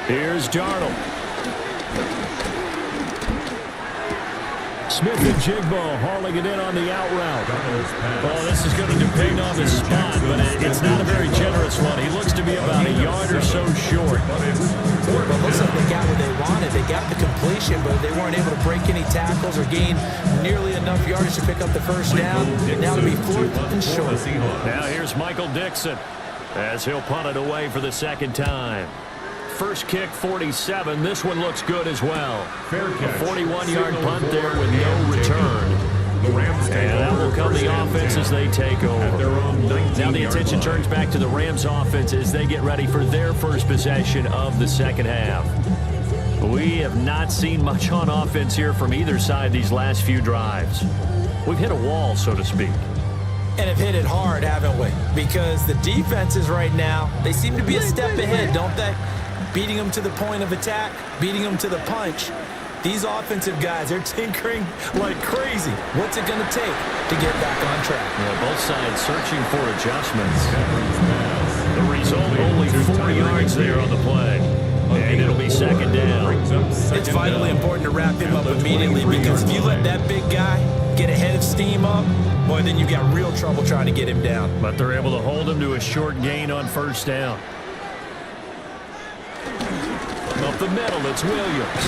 Here's Darnold. Smith and Jigbo hauling it in on the out route. Oh, this is going to depend on the spot, but it's not a very generous one. He looks to be about a yard or so short. but it looks like they got what they wanted. They got the completion, but they weren't able to break any tackles or gain nearly enough yardage to pick up the first down. Now to be 4th and short. Now here's Michael Dixon as he'll punt it away for the second time. First kick, 47. This one looks good as well. A 41-yard punt there with no return. And that will come the offense as they take over. Now the attention turns back to the Rams offense as they get ready for their first possession of the second half. We have not seen much on offense here from either side these last few drives. We've hit a wall, so to speak. And have hit it hard, haven't we? Because the defenses right now, they seem to be a step ahead, don't they? Beating them to the point of attack, beating them to the punch. These offensive guys, they're tinkering like crazy. What's it going to take to get back on track? Yeah, both sides searching for adjustments. The result, only 4 yards there on the play. And it'll be second down. It's vitally important to wrap him up immediately, because if you let that big guy get ahead of steam up, boy, then you've got real trouble trying to get him down. But they're able to hold him to a short gain on first down. Up the middle, it's Williams.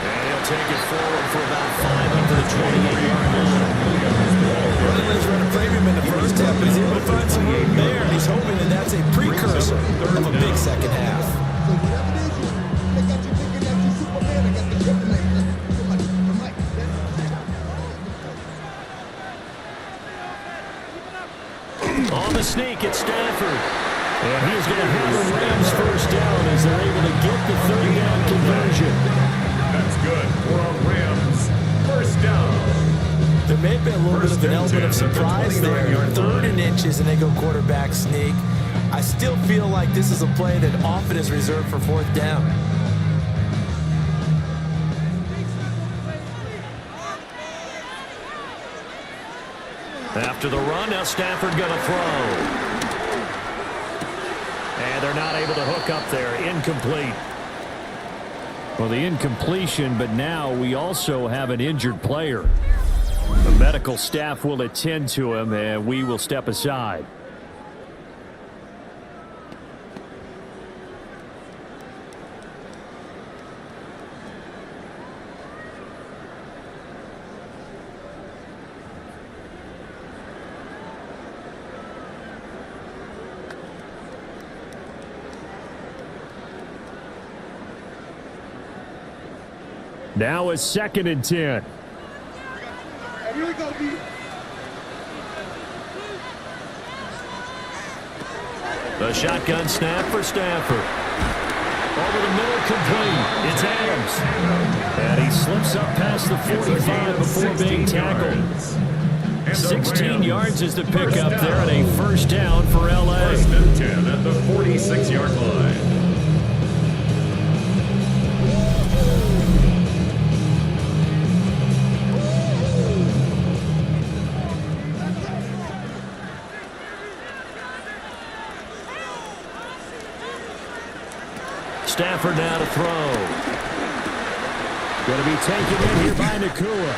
And he'll take it forward for about 5 up to the 28-yard line. Running trying to frame him in the first half, but he's able to find some room there, and he's hoping that that's a precursor of a big second half. On the sneak, it's Stafford. And he's going to have the Rams first down as they're able to get the third down conversion. That's good for a Rams first down. There may have been a little bit of an element of surprise there. 3rd and inches, and they go quarterback sneak. I still feel like this is a play that often is reserved for 4th down. After the run, now Stafford going to throw. And they're not able to hook up there. Incomplete. Well, the incompletion, but now we also have an injured player. The medical staff will attend to him, and we will step aside. Now it's 2nd and 10. The shotgun snap for Stafford. Over the middle, complete. It's Adams. And he slips up past the 45 before being tackled. 16 yards is the pickup there, and a first down for L.A. 1st and 10 at the 46-yard line. Stafford now to throw. Going to be taken in here by Nakua.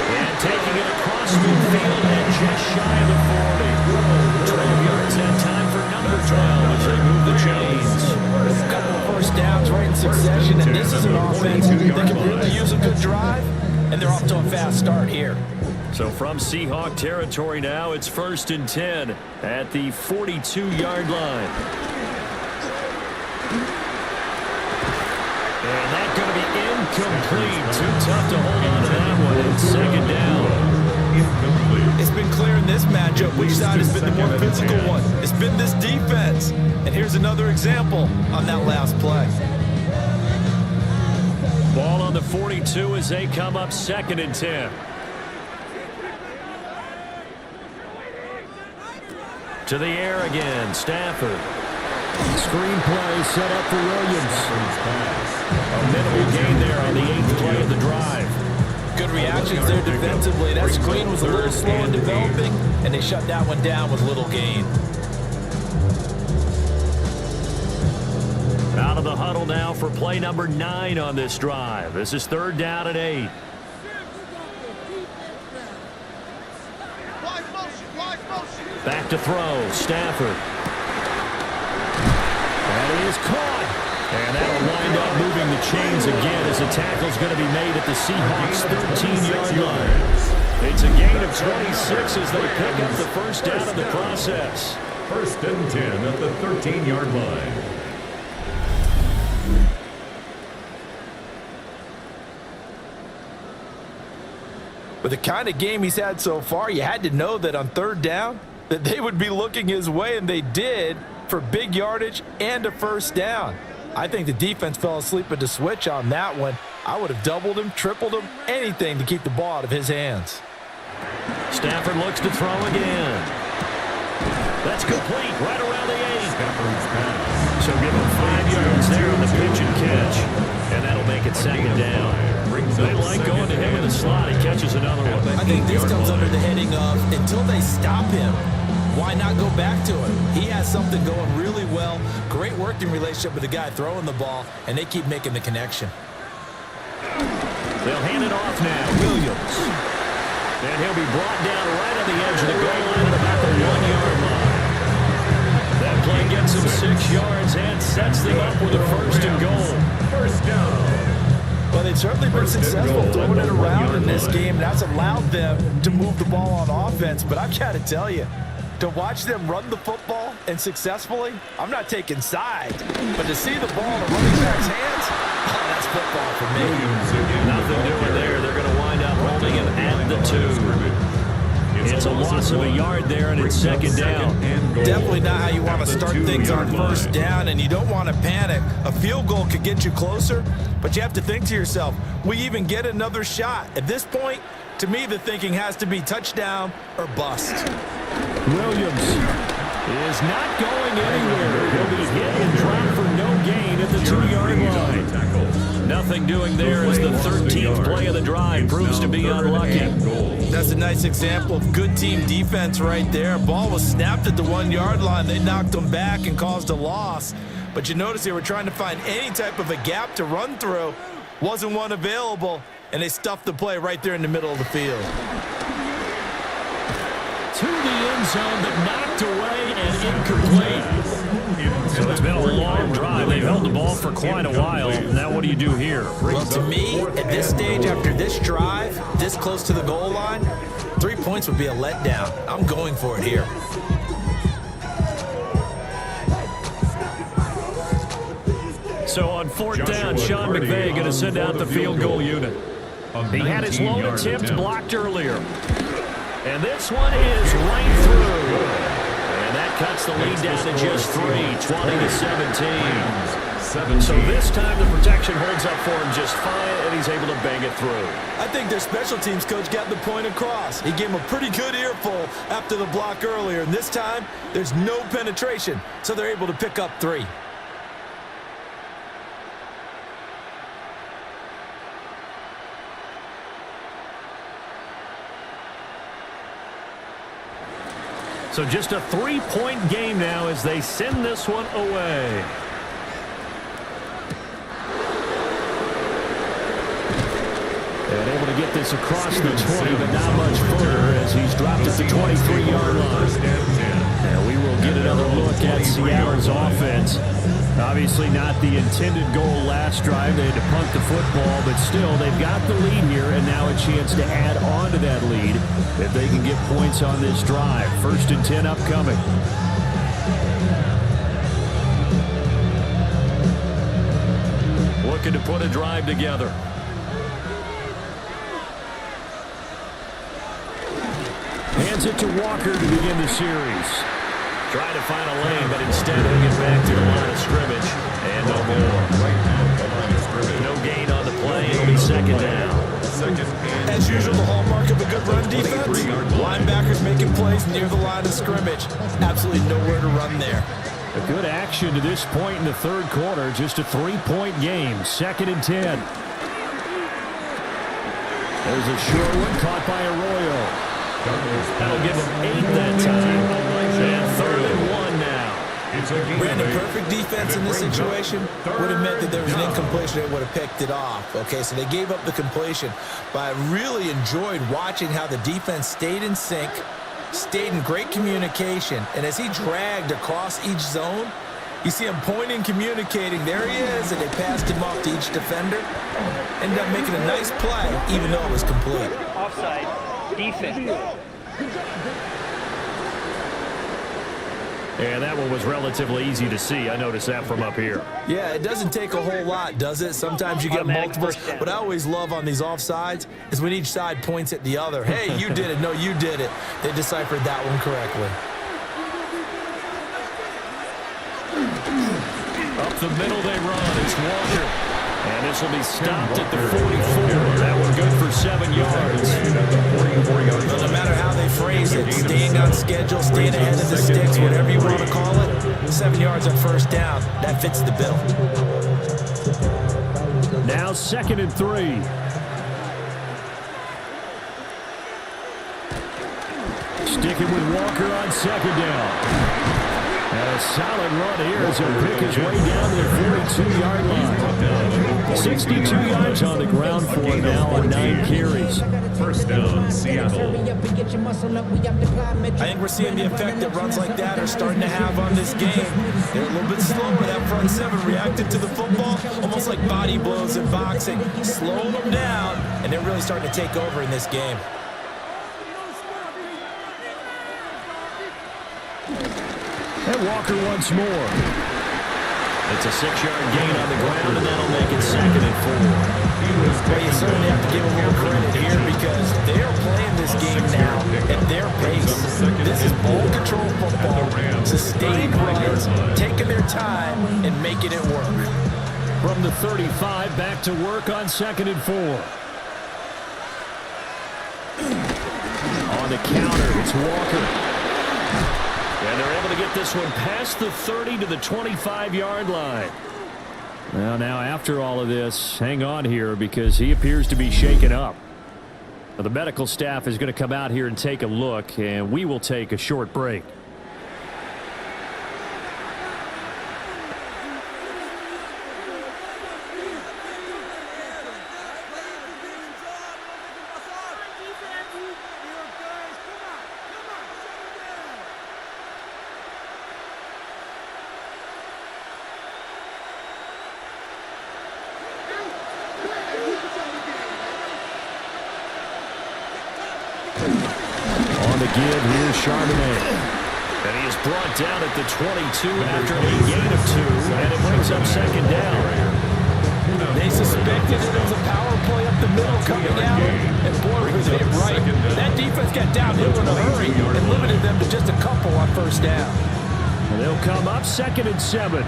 And taking it across midfield and just shy of the 40. 12 yards that time for number 12 as they move the chains. A couple of first downs right in succession, and this is an offense that can really use a good drive, and they're off to a fast start here. So from Seahawk territory now, it's 1st and 10 at the 42-yard line. And that's going to be incomplete. Too tough to hold on to that one. It's 2nd down. It's been clear in this matchup which side has been the more physical one. It's been this defense. And here's another example on that last play. Ball on the 42 as they come up 2nd and 10. To the air again, Stafford. Screen play set up for Williams. A minimal gain there on the 8th play of the drive. Good reactions there defensively. That screen was a little slow in developing, and they shut that one down with little gain. Out of the huddle now for play number 9 on this drive. This is 3rd down and 8. Back to throw, Stafford. And he is caught. And that'll wind up moving the chains again as the tackle's going to be made at the Seahawks' 13-yard line. It's a gain of 26 as they pick up the first down in the process. 1st and 10 at the 13-yard line. With the kind of game he's had so far, you had to know that on 3rd down that they would be looking his way, and they did, for big yardage and a first down. I think the defense fell asleep at the switch on that one. I would have doubled him, tripled him, anything to keep the ball out of his hands. Stafford looks to throw again. That's complete right around the 8. So give him 5 yards there on the pitch and catch. And that'll make it 2nd down. They like going to him in the slot. He catches another one. I think this comes under the heading of until they stop him, why not go back to him? He has something going really well. Great working relationship with the guy throwing the ball, and they keep making the connection. They'll hand it off now. Williams. And he'll be brought down right on the edge of the goal line at about the 1-yard line. That play gets him 6 yards and sets them up with a 1st and goal. 1st down. Well, they've certainly been successful throwing it around in this game. That's allowed them to move the ball on offense. But I've got to tell you, to watch them run the football and successfully, I'm not taking sides. But to see the ball in the running back's hands, oh, that's football for me. Nothing doing there. They're going to wind up holding him at the 2. It's a loss of a yard there, and it's 2nd down. Definitely not how you want to start things on 1st down, and you don't want to panic. A field goal could get you closer, but you have to think to yourself, we even get another shot. At this point, to me, the thinking has to be touchdown or bust. Williams is not going anywhere. He'll be hit and dropped for no gain at the 2-yard line. Nothing doing there as the 13th play of the drive proves to be unlucky. That's a nice example of good team defense right there. Ball was snapped at the 1-yard line. They knocked them back and caused a loss. But you notice they were trying to find any type of a gap to run through. Wasn't one available, and they stuffed the play right there in the middle of the field. To the end zone, but knocked away and incomplete. So it's been a long drive. They've held the ball for quite a while. Now what do you do here? Well, to me, at this stage, after this drive, this close to the goal line, 3 points would be a letdown. I'm going for it here. So on 4th down, Sean McVay going to send out the field goal unit. He had his lone attempt blocked earlier. And this one is right through. And that cuts the lead down to just 3, 20-17. So this time the protection holds up for him just fine, and he's able to bang it through. I think their special teams coach got the point across. He gave him a pretty good earful after the block earlier, and this time there's no penetration, so they're able to pick up 3. So just a 3-point game now as they send this one away. And able to get this across the 20, but not much further as he's dropped at the 23-yard line. And we will get another look at Seattle's offense. Obviously not the intended goal last drive. They had to punt the football, but still they've got the lead here and now a chance to add on to that lead if they can get points on this drive. 1st and 10 upcoming. Looking to put a drive together. Hands it to Walker to begin the series. Try to find a lane, but instead he'll get back to the line of scrimmage. And no more. No gain on the play. It'll be 2nd down. As usual, the hallmark of a good run defense. Linebackers making plays near the line of scrimmage. Absolutely nowhere to run there. A good action to this point in the 3rd quarter. Just a 3-point game. 2nd and 10. There's a short one caught by Arroyo. That'll give him 8 that time. And 3rd and 1 now. Brandon, perfect defense in this situation would have meant that there was an incompletion that would have picked it off. Okay, so they gave up the completion. But I really enjoyed watching how the defense stayed in sync, stayed in great communication, and as he dragged across each zone, You see him pointing, communicating. There he is, and they passed him off to each defender. Ended up making a nice play, even though it was complete. Offside. Defense. And that one was relatively easy to see. I noticed that from up here. Yeah, it doesn't take a whole lot, does it? Sometimes you get multiples. What I always love on these offsides is when each side points at the other. Hey, you did it. No, you did it. They deciphered that one correctly. Up the middle they run. It's Walker. And this will be stopped at the 44. That one good for 7 yards. Well, no matter how they phrase it, staying on schedule, staying ahead of the sticks, whatever you want to call it, 7 yards on first down, that fits the bill. Now 2nd and 3. Sticking with Walker on 2nd down. And a solid run here as he'll pick his way down to the 42-yard line. 62 yards on the ground for him now on 9 carries. First down, Seattle. I think we're seeing the effect that runs like that are starting to have on this game. They're a little bit slower. That front seven reacted to the football almost like body blows in boxing. Slow them down, and they're really starting to take over in this game. And Walker once more. It's a 6-yard gain on the ground, and that'll make it 2nd and 4. Well, you certainly have to give a little credit here because they are playing this game now at their pace. This is ball control football, sustained runs, taking their time and making it work. From the 35, back to work on 2nd and 4. On the counter, it's Walker. And they're able to get this one past the 30 to the 25-yard line. Well, now after all of this, hang on here because he appears to be shaken up. Now, the medical staff is going to come out here and take a look, and we will take a short break. On the give, here's Charbonnet. And he is brought down at the 22 after a gain of 2, and it brings up 2nd down. They suspected it was a power play up the middle coming out, and boy, was it right. That defense got downhill in a hurry and limited them to just a couple on first down. And they'll come up 2nd and 7.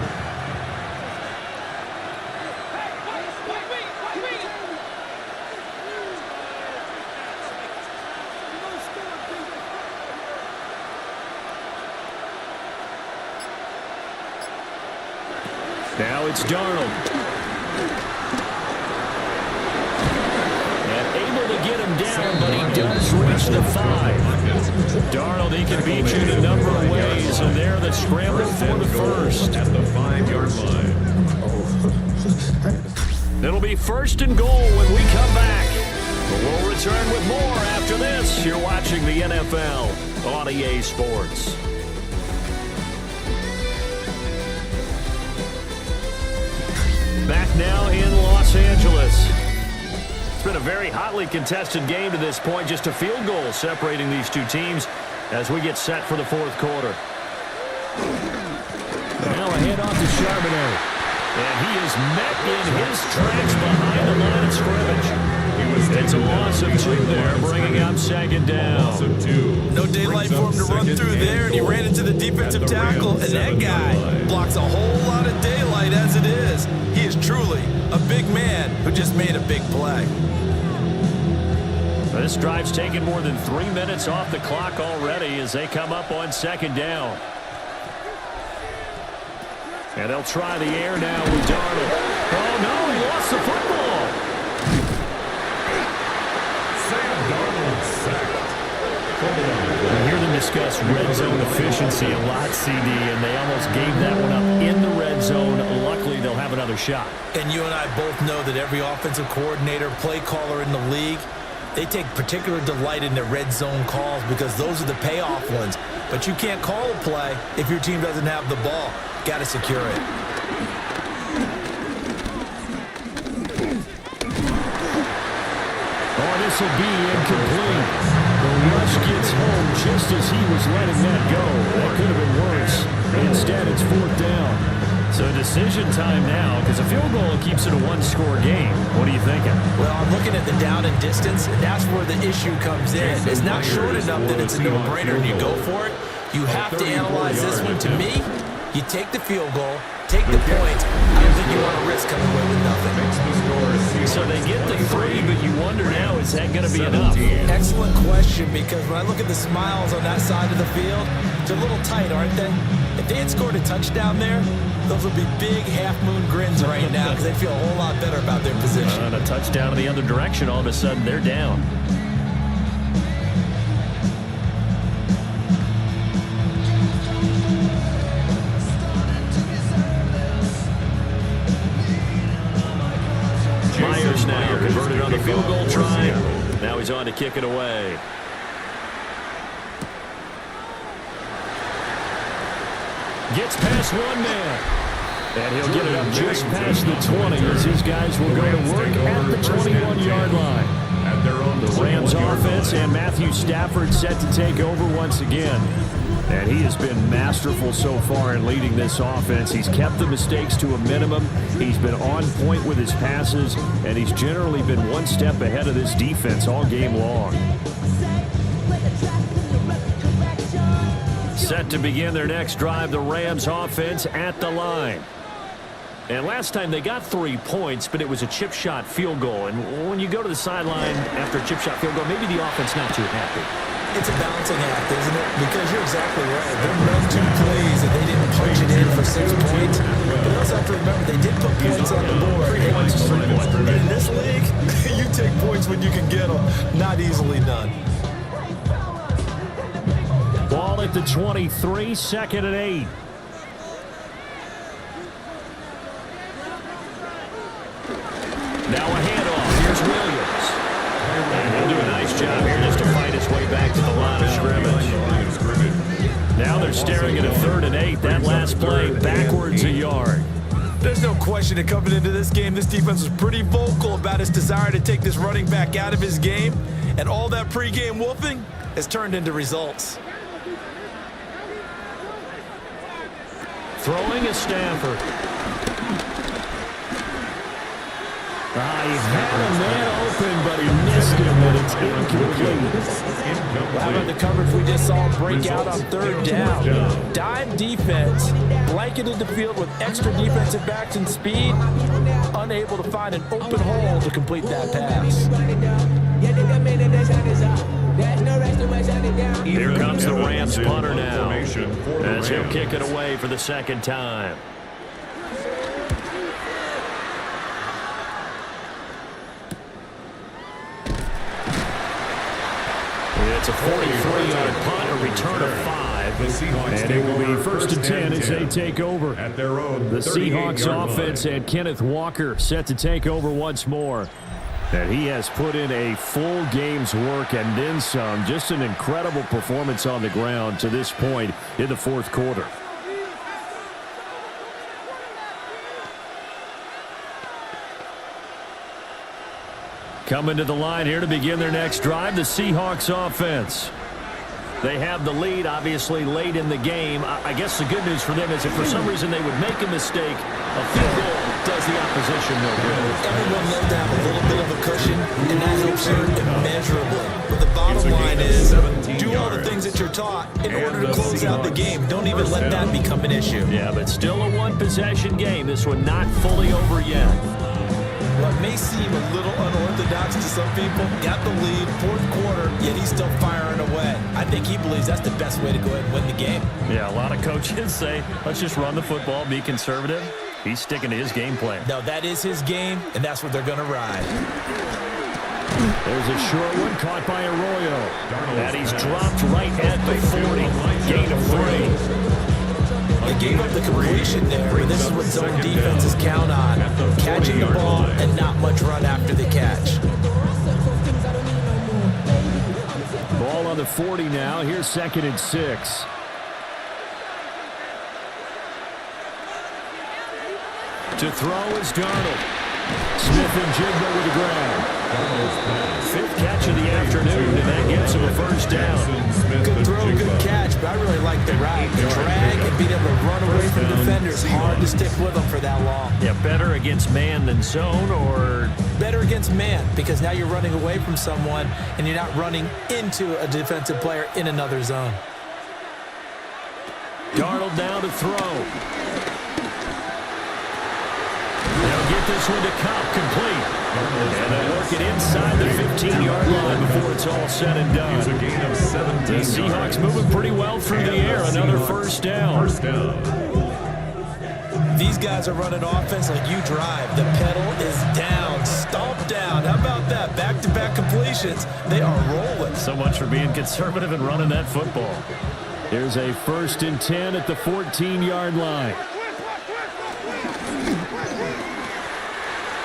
Now it's Darnold. And able to get him down, but he does reach the 5. Darnold, he can beat you in a number of ways, and there the scramble for the first. At the 5-yard line. It'll be 1st and goal when we come back. We'll return with more after this. You're watching the NFL on EA Sports. Back now in Los Angeles. It's been a very hotly contested game to this point. Just a field goal separating these two teams as we get set for the 4th quarter. Now a handoff to Charbonnet. And he is met in his tracks behind the line of scrimmage. It's a loss of 2 there, bringing up 2nd down. No daylight for him to run through there, and he ran into the defensive tackle, and that guy blocks a whole lot of daylight as it is. He is truly a big man who just made a big play. This drive's taken more than 3 minutes off the clock already as they come up on 2nd down. And they'll try the air now with Darnold. Oh, no, he lost the football. I hear them discuss red zone efficiency a lot, CD, and they almost gave that one up in the red zone. Luckily, they'll have another shot. And you and I both know that every offensive coordinator, play caller in the league, They take particular delight in their red zone calls because those are the payoff ones. But you can't call a play if your team doesn't have the ball. Got to secure it. Oh, this will be incomplete. The rush gets home just as he was letting that go. That could have been worse. Instead, it's 4th down. So decision time now, because a field goal keeps it a one-score game. What are you thinking? Well, I'm looking at the down and distance, and that's where the issue comes in. It's not short enough that it's a no-brainer and you go for it. You have to analyze this one. To me, you take the field goal, take the points. I don't think you want to risk coming away with nothing. So they get the 3, but you wonder now, is that going to be enough? Excellent question, because when I look at the smiles on that side of the field, they're a little tight, aren't they? If they had scored a touchdown there, those would be big half-moon grins right now because they feel a whole lot better about their position. And a touchdown in the other direction, all of a sudden they're down. Myers now converted on the field goal try. Now he's on to kick it away. Gets past one man. And he'll get it up just past the 20 as these guys will go to work at the 21-yard line. The Rams offense and Matthew Stafford set to take over once again. And he has been masterful so far in leading this offense. He's kept the mistakes to a minimum. He's been on point with his passes, and he's generally been one step ahead of this defense all game long. Set to begin their next drive, the Rams offense at the line. And last time they got 3 points, but it was a chip shot field goal. And when you go to the sideline after a chip shot field goal, maybe the offense not too happy. It's a balancing act, isn't it? Because you're exactly right. They're 1-2 plays and they didn't punch it in for 6 points. But you also have to remember they did put points on the board. And in this league, you take points when you can get them. Not easily done. Ball at the 23, 2nd and 8. Now a handoff. Here's Williams. And he'll do a nice job here just to fight his way back to the line of scrimmage. Now they're staring at a 3rd and 8. That last play backwards a yard. There's no question that coming into this game, this defense was pretty vocal about its desire to take this running back out of his game. And all that pregame wolfing has turned into results. Throwing is Stafford. He had a man open, but he missed him, and it's incomplete. How about the coverage we just saw break out on 3rd down? Dime defense, blanketed the field with extra defensive backs and speed, unable to find an open hole to complete that pass. Here comes the Rams punter now, as he'll kick it away for the 2nd time. It's a 43-yard punt, a return of 5, and it will be 1st and 10 as they take over. The Seahawks offense and Kenneth Walker set to take over once more. And he has put in a full game's work and then some. Just an incredible performance on the ground to this point in the 4th quarter. Coming to the line here to begin their next drive, the Seahawks offense. They have the lead, obviously, late in the game. I guess the good news for them is if for some reason they would make a mistake, a field goal does the opposition no good. Everyone knows to have a little bit of a cushion, and that helps you immeasurably. But the bottom line is, do all the things that you're taught in order to close out the game. Don't even let that become an issue. Yeah, but still a one-possession game. This one not fully over yet. What may seem a little unorthodox to some people, got the lead, 4th quarter, yet he's still firing away. I think he believes that's the best way to go ahead and win the game. Yeah, a lot of coaches say, let's just run the football, be conservative. He's sticking to his game plan. No, that is his game, and that's what they're going to ride. There's a short one caught by Arroyo. And he's dropped right at the 40. Gain of 3. They gave up the completion there, but this is what zone defenses count on. Catching the ball and not much run after the catch. Ball on the 40 now. Here's 2nd and 6. To throw is Darnold. Smith and Jigba with the grab. 5th catch of the afternoon, and that gets him a first down. Good throw, good catch, but I really like the route. The drag and being able to run away from defenders. Hard to stick with them for that long. Yeah, better against man than zone, or? Better against man, because now you're running away from someone, and you're not running into a defensive player in another zone. Darnold down to throw. They'll get this one to Cobb, complete. And they'll work it inside the 15-yard line before it's all said and done. It's a gain of 17. The Seahawks moving pretty well through the air. Another first down. These guys are running offense like you drive. The pedal is down, stomp down. How about that? Back-to-back completions. They are rolling. So much for being conservative and running that football. Here's a 1st and 10 at the 14-yard line.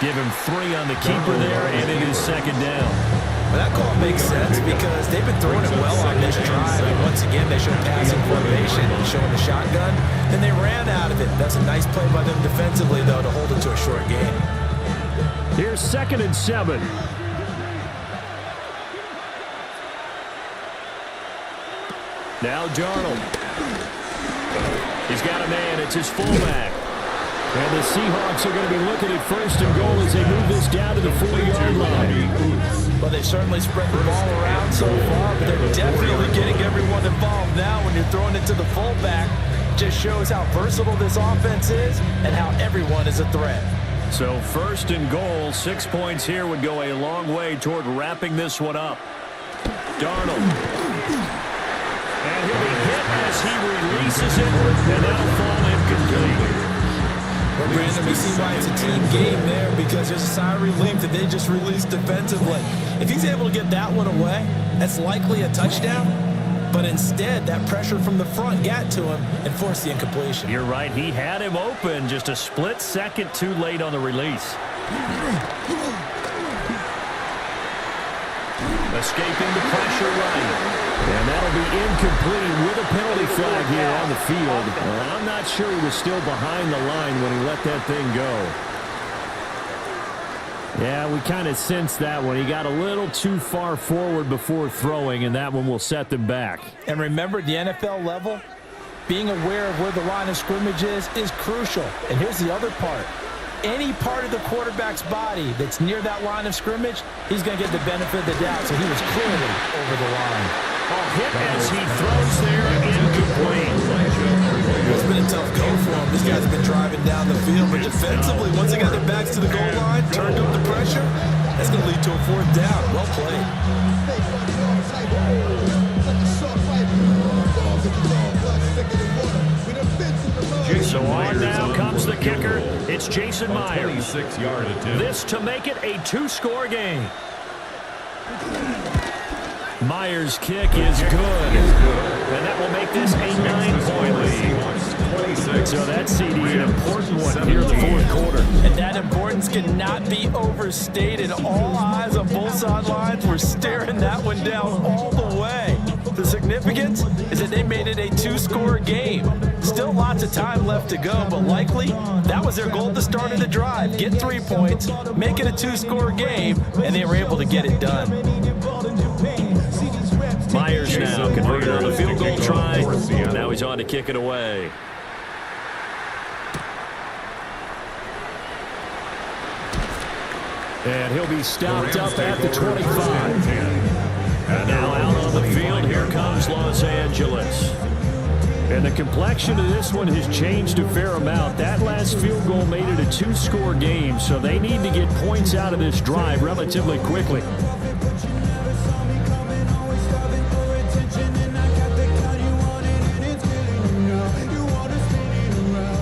Give him 3 on the keeper there, and it is 2nd down. Well, that call makes sense because they've been throwing it well on this drive. And once again, they showed passing formation, showing the shotgun, and they ran out of it. That's a nice play by them defensively, though, to hold it to a short gain. Here's 2nd and 7. Now Darnold. He's got a man. It's his fullback. And the Seahawks are going to be looking at 1st and goal as they move this down to the 40-yard line. Well, they certainly spread the ball around so far, but they're definitely getting everyone involved now when you're throwing it to the fullback. Just shows how versatile this offense is and how everyone is a threat. So 1st and goal, 6 points here would go a long way toward wrapping this one up. Darnold. And he'll be hit as he releases it, and that'll fall incomplete. Well, Brandon, we see why it's a team game there because there's a sigh of relief that they just released defensively. If he's able to get that one away, that's likely a touchdown. But instead, that pressure from the front got to him and forced the incompletion. You're right. He had him open, just a split second too late on the release. Escaping the pressure right. And that'll be incomplete with a penalty flag here on the field. I'm not sure he was still behind the line when he let that thing go. Yeah, we kind of sensed that one. He got a little too far forward before throwing, and that one will set them back. And remember, at the NFL level, being aware of where the line of scrimmage is crucial. And here's the other part. Any part of the quarterback's body that's near that line of scrimmage, he's going to get the benefit of the doubt. So he was clearly over the line. Hit as he throws there, incomplete. It's been a tough go for him. This guy's been driving down the field, but defensively, once they got their backs to the goal line, turned up the pressure, that's going to lead to a 4th down. Well played. So on now comes the kicker. It's Jason Myers. 26-yard attempt. This to make it a 2-score game. Myers' kick is good. And that will make this a 9-point lead. So that CD, an important one here in the 4th quarter. And that importance cannot be overstated. All eyes on both sidelines were staring that one down all the way. The significance is that they made it a 2-score game. Still lots of time left to go, but likely that was their goal at the start of the drive. Get 3 points, make it a 2-score game, and they were able to get it done. Myers now converted on the field goal try. Now he's on to kick it away. And he'll be stopped up at the 25. And now out on the field, here comes Los Angeles. And the complexion of this one has changed a fair amount. That last field goal made it a 2-score game, so they need to get points out of this drive relatively quickly.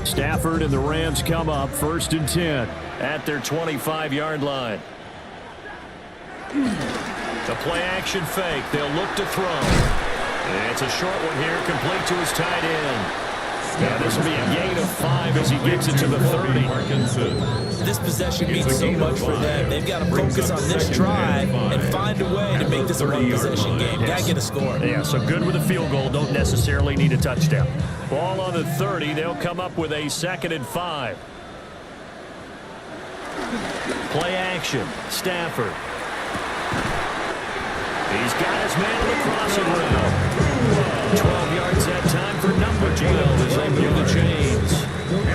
Stafford and the Rams come up 1st and 10 at their 25-yard line. The play action fake. They'll look to throw. And it's a short one here, complete to his tight end. Now this will be a gain of 5 as he gets it to the 30. This possession means so much for them. They've got to focus on this drive and find a way to make this a one-possession game. Got to get a score. Yeah, so good with a field goal. Don't necessarily need a touchdown. Ball on the 30. They'll come up with a 2nd and 5. Play action. Stafford. He's got his man on the crossing route. 12 yards that time for number 12 as they move the chains.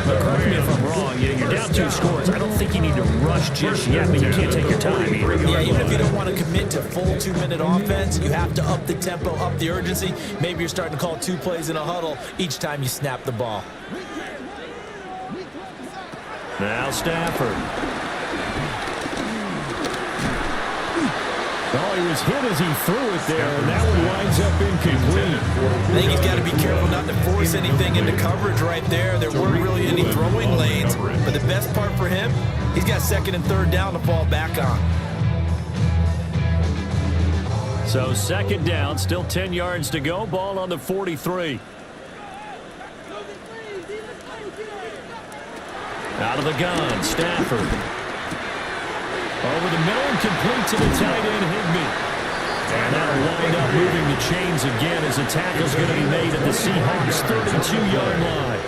But correct me if I'm wrong. You're down 2 scores. I don't think you need to rush just yet, but you can't take your time either. Yeah, even if you don't want to commit to full 2-minute offense, you have to up the tempo, up the urgency. Maybe you're starting to call 2 plays in a huddle each time you snap the ball. Now Stafford. Oh, he was hit as he threw it there, and that one winds up incomplete. I think he's got to be careful not to force anything into coverage right there. There weren't really any throwing lanes, but the best part for him, he's got 2nd and 3rd down to fall back on. So 2nd down, still 10 yards to go. Ball on the 43. Out of the gun, Stafford. Over the middle and complete to the tight end, Higbee. And that'll wind up moving the chains again as the tackle's going to be made at the Seahawks' 32-yard line.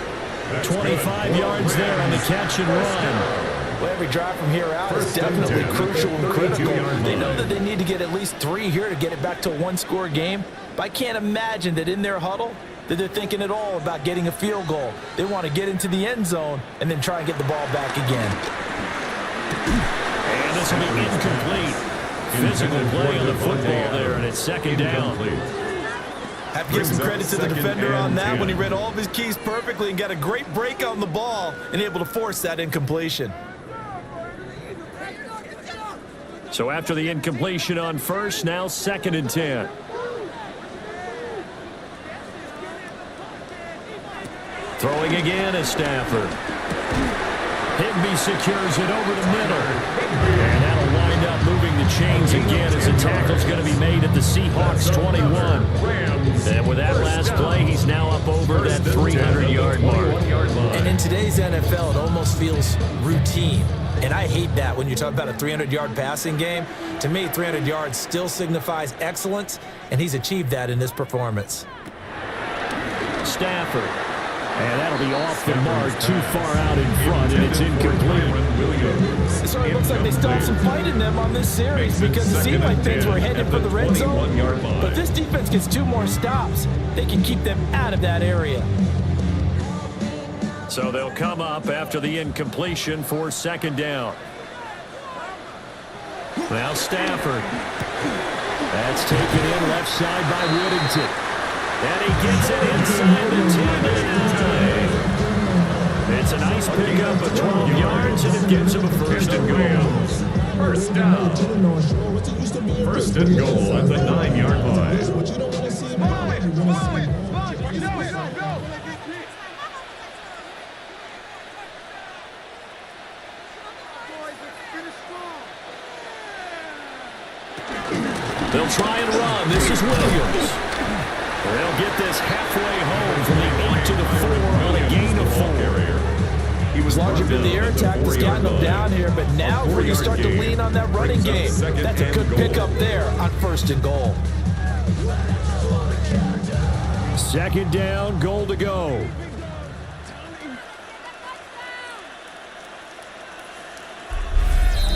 25 yards there on the catch and run. Well, every drive from here out is definitely crucial and critical. They know that they need to get at least 3 here to get it back to a 1-score game. But I can't imagine that in their huddle that they're thinking at all about getting a field goal. They want to get into the end zone and then try and get the ball back again. And this will be incomplete. Physical play on the football there, and it's 2nd down. Have to give some credit to the defender on that when he read all of his keys perfectly and got a great break on the ball and able to force that incompletion. So after the incompletion on first, now 2nd and 10. Throwing again is Stafford. Higbee secures it over the middle. And that'll wind up moving the chains again as the tackle's going to be made at the Seahawks' 21. And with that last play, he's now up over that 300-yard mark. And in today's NFL, it almost feels routine. And I hate that when you talk about a 300-yard passing game. To me, 300 yards still signifies excellence, and he's achieved that in this performance. Stafford. And that'll be off the mark, too far out in front, and it's incomplete. So it looks like they still have some fight in them on this series because it seemed like things were headed for the red zone. But this defense gets 2 more stops. They can keep them out of that area. So they'll come up after the incompletion for 2nd down. Now Stafford. That's taken in left side by Whittington. And he gets it inside the 10. It's a nice pickup of 12 yards, and it gives him a 1st and goal. 1st down. 1st and goal at the 9-yard line. They'll try and run. This is Williams. They'll get this halfway home from the 8 to the 4 on a gain of 4. He was larger than the air attack that's gotten him down here, but now where you start to lean on that running game. That's a good pickup there on 1st and goal. 2nd down, goal to go.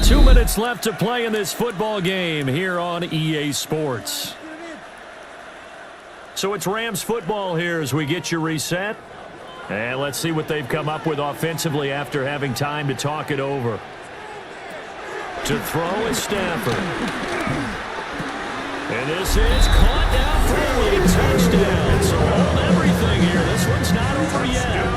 Two minutes left to play in this football game here on EA Sports. So it's Rams football here as we get you reset. And let's see what they've come up with offensively after having time to talk it over. To throw is Stafford. And this is caught down for a touchdown. So hold everything here. This one's not over yet.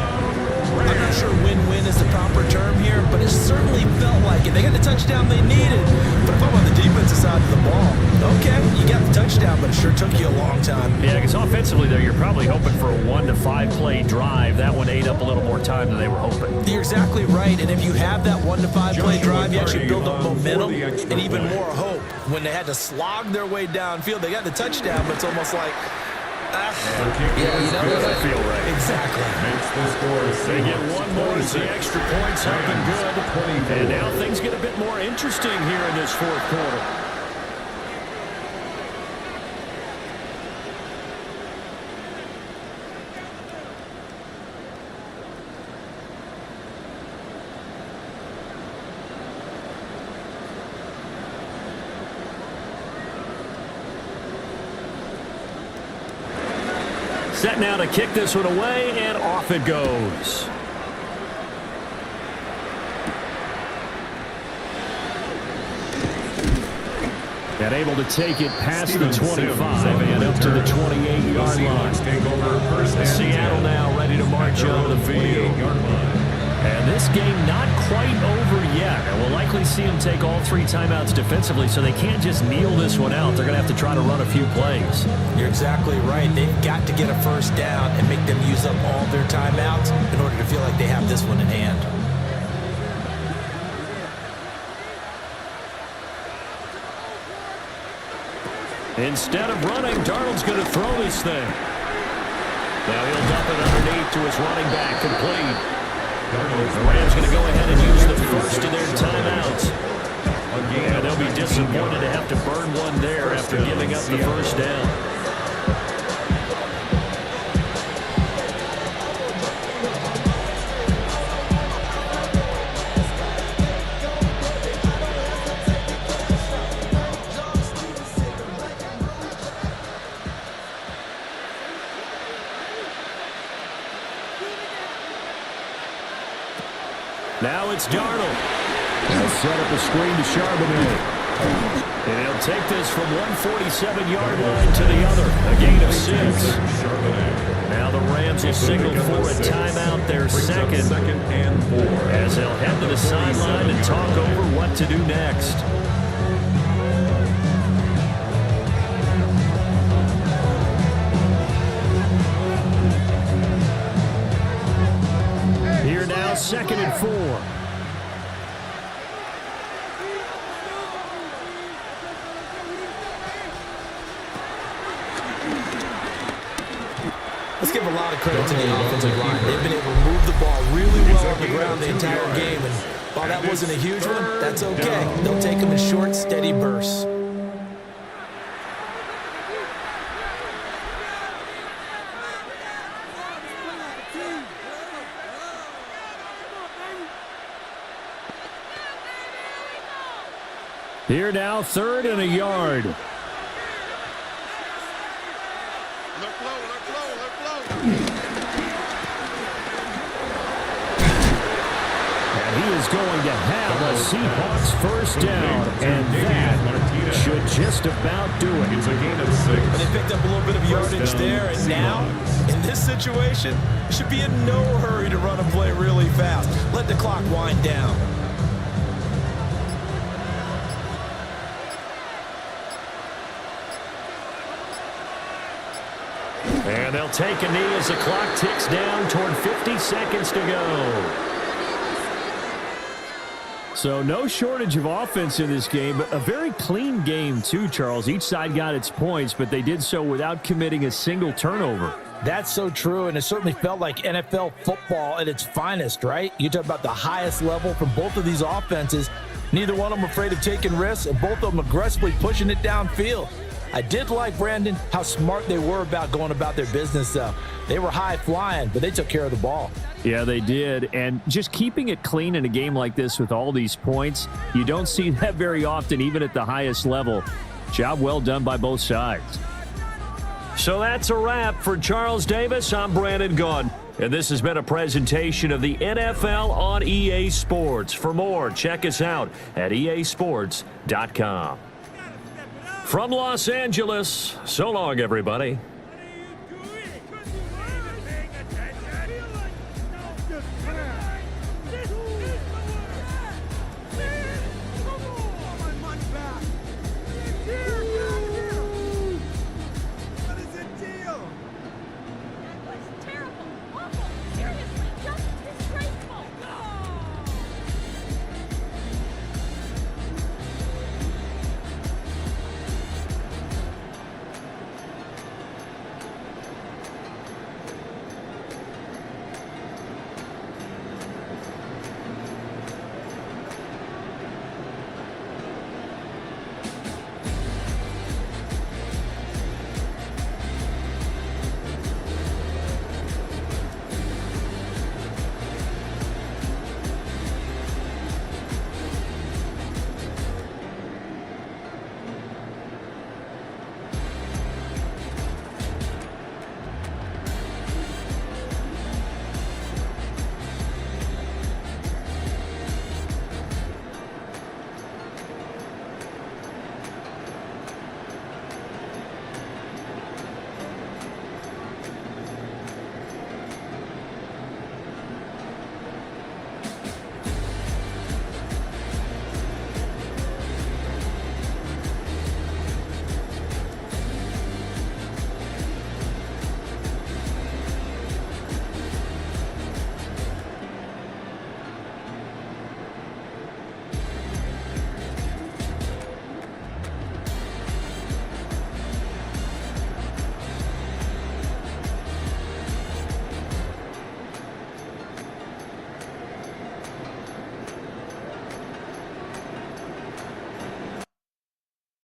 I'm not sure win-win is the proper term here, but it certainly felt like it. They got the touchdown they needed. But if I'm on the defensive side of the ball, okay, you got the touchdown, but it sure took you a long time. Yeah, because offensively, though, you're probably hoping for a 1 to 5 play drive. That one ate up a little more time than they were hoping. You're exactly right, and if you have that 1 to 5 play drive, you actually build up momentum and even more hope. When they had to slog their way downfield, they got the touchdown, but it's almost like Yeah, you know Doesn't feel right. exactly. They get one more as the extra points up and good. And now things get a bit more interesting here in this fourth quarter. Set now to kick this one away, and off it goes. And able to take it past the 25 and up to the 28-yard line. Seattle now ready to march on the field. And this game not quite over yet. And we'll likely see them take all 3 timeouts defensively, so they can't just kneel this one out. They're going to have to try to run a few plays. You're exactly right. They've got to get a first down and make them use up all their timeouts in order to feel like they have this one in hand. Instead of running, Darnold's going to throw this thing. Now he'll dump it underneath to his running back, complete. The Rams going to go ahead and use the first of their timeouts. Yeah, they'll be disappointed to have to burn one there after giving up the first down. Now it's Darnold. He'll set up a screen to Charbonnet. And he'll take this from 147-yard line to the other. A gain of 6. Now the Rams will signal for a timeout, their second. As they'll head to the sideline and talk over what to do next. Here now, 2nd and 4. Let's give a lot of credit to the offensive line. They've been able to move the ball really well on the ground the entire game. And while that wasn't a huge one, that's okay. They'll take them in short, steady bursts. Here now, 3rd and a yard. And he is going to have a Seahawks first down, and that should just about do it. It's a gain of 6. And they picked up a little bit of yardage there, and now, in this situation, should be in no hurry to run a play really fast. Let the clock wind down. And they'll take a knee as the clock ticks down toward 50 seconds to go. So no shortage of offense in this game, but a very clean game too, Charles. Each side got its points, but they did so without committing a single turnover. That's so true, and it certainly felt like NFL football at its finest, right? You talk about the highest level from both of these offenses. Neither one of them afraid of taking risks, and both of them aggressively pushing it downfield. I did like, Brandon, how smart they were about going about their business, though. They were high flying, but they took care of the ball. Yeah, they did. And just keeping it clean in a game like this with all these points, you don't see that very often, even at the highest level. Job well done by both sides. So that's a wrap for Charles Davis. I'm Brandon Gunn. And this has been a presentation of the NFL on EA Sports. For more, check us out at easports.com. From Los Angeles, so long, everybody.